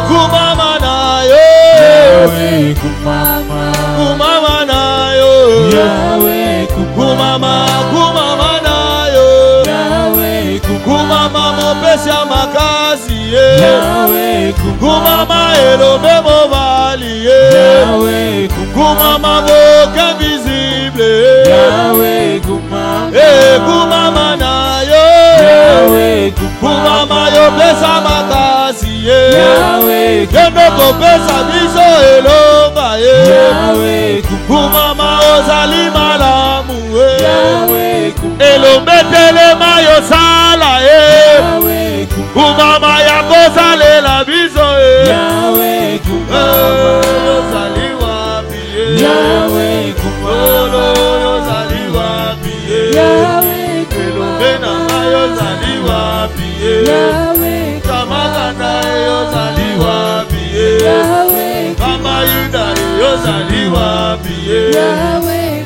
kumama na yo kumama na yo kumama na yo kumama mopesha makazi kumama elombe movali kumama boke visible kumama na yo kumama yo pesa makazi kendo kopesa biso elonga kumama ozali malamu elombe telema yo sala kumama yakosalela biso yozali wapi yozali wapi elombe na yozali wapi kamagana yozali wapi mama yuda yozali wapi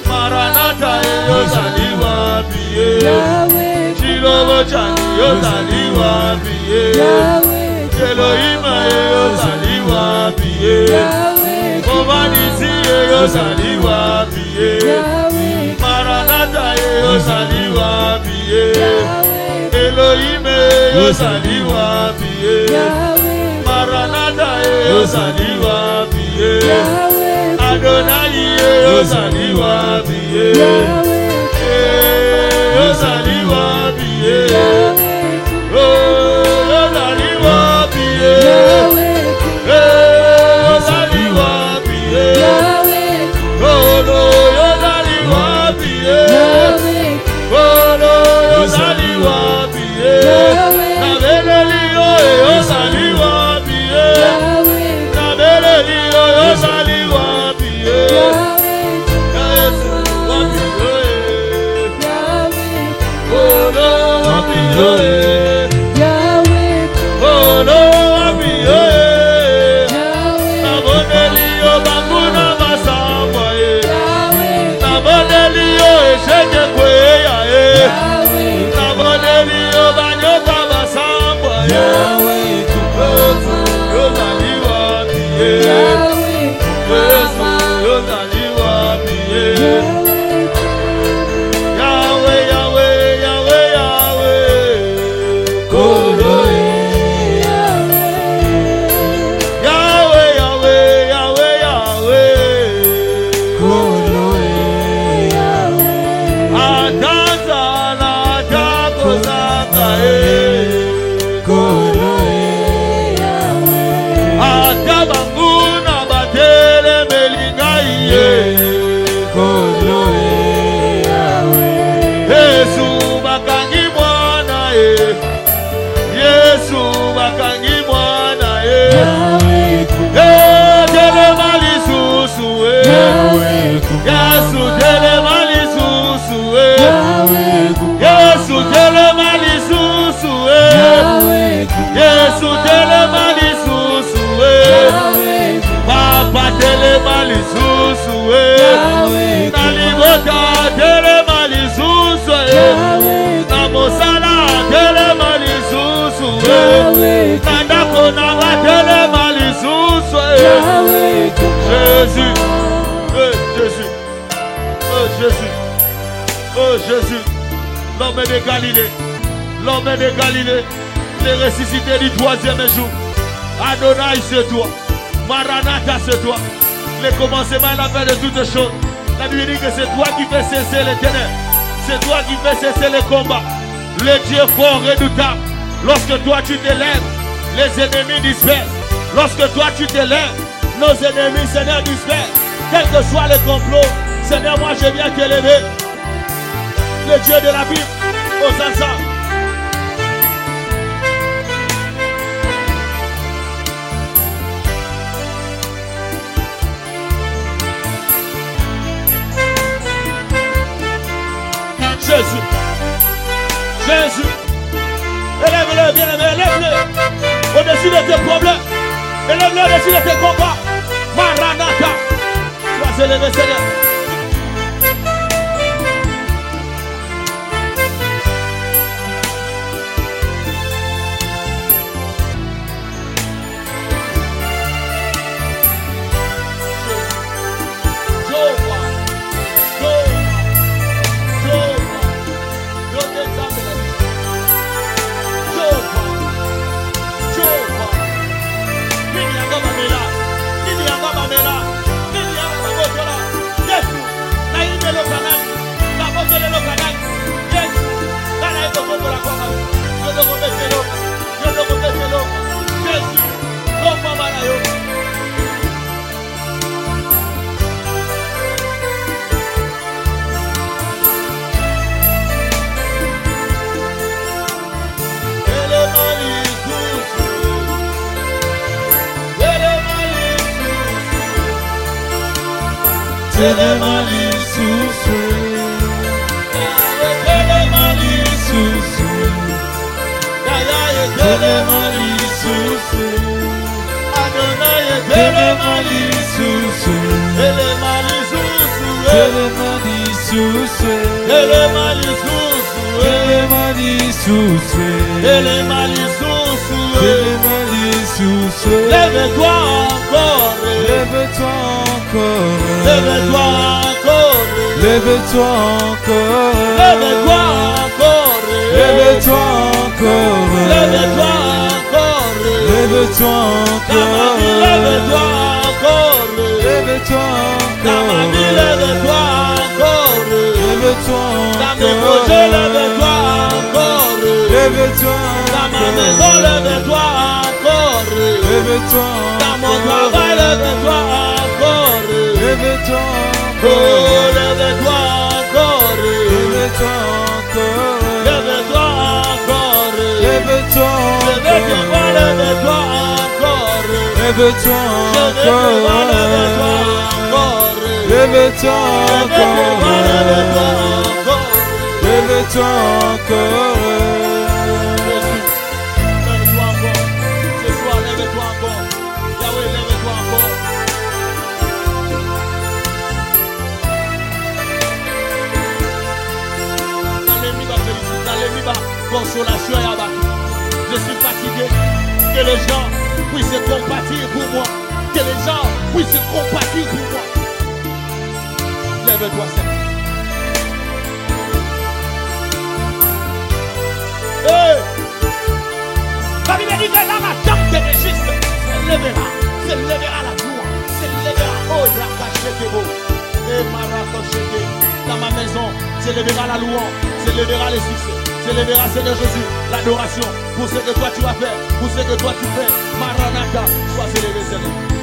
maranata yozali wapi shilobo chani yozali wapi Elohim yozali wapi Ovanisi yozali wapi maranata yozali wapi Elohim yozali wapi maranata yozali wapi Adonai yozali wapi yozali wapi yozali wapi yozali wapi yozali wapi Jésus, l'homme de Galilée, l'homme de Galilée, les ressuscité du troisième jour. Adonai, c'est toi. Maranatha, c'est toi. Le commencement et la fin de toutes choses. La Bible dit que c'est toi qui fais cesser les ténèbres. C'est toi qui fais cesser les combats. Le Dieu fort, redoutable. Lorsque toi tu te lèves, les ennemis dispersent. Lorsque toi tu te lèves, nos ennemis, Seigneur, dispersent. Quel que soit le complot, Seigneur, moi je viens t'élever. Le Dieu de la Bible, Hosanna. Jésus, Jésus, élève-le, bien-aimé, élève-le au-dessus de tes problèmes, élève-le au-dessus de tes combats. Maranatha, sois élevé, Seigneur. Lève-toi encore, lève-toi encore, Lève-toi encore, lève-toi encore, lève-toi encore, lève-toi encore, lève-toi encore, lève-toi encore, lève-toi encore, lève-toi dans ma vie, lève-toi encore, lève-toi dans mes projets, lève-toi encore, lève-toi dans ma maison, lève-toi encore, lève-toi dans mon travail, lève-toi encore, lève-toi oh, lève-toi encore, lève-toi encore, lève-toi encore, lève-toi lève-toi encore, lève-toi encore, lève-toi encore, lève-toi encore, consolation est abattue. Je suis fatigué. Que les gens puissent compatir pour moi. Que les gens puissent compatir pour moi. Lève-toi, Seigneur. Hey! La Bible dit que dans la table des registres, c'est lèvera la gloire, c'est lèvera, oh, Rakashekebo, et Marakosheke, dans ma maison, c'est lèvera la louange, c'est lèvera les succès, c'est lèvera, Seigneur Jésus, l'adoration, pour ce que toi tu as fait, pour ce que toi tu fais, Maranatha, sois élevé, Seigneur.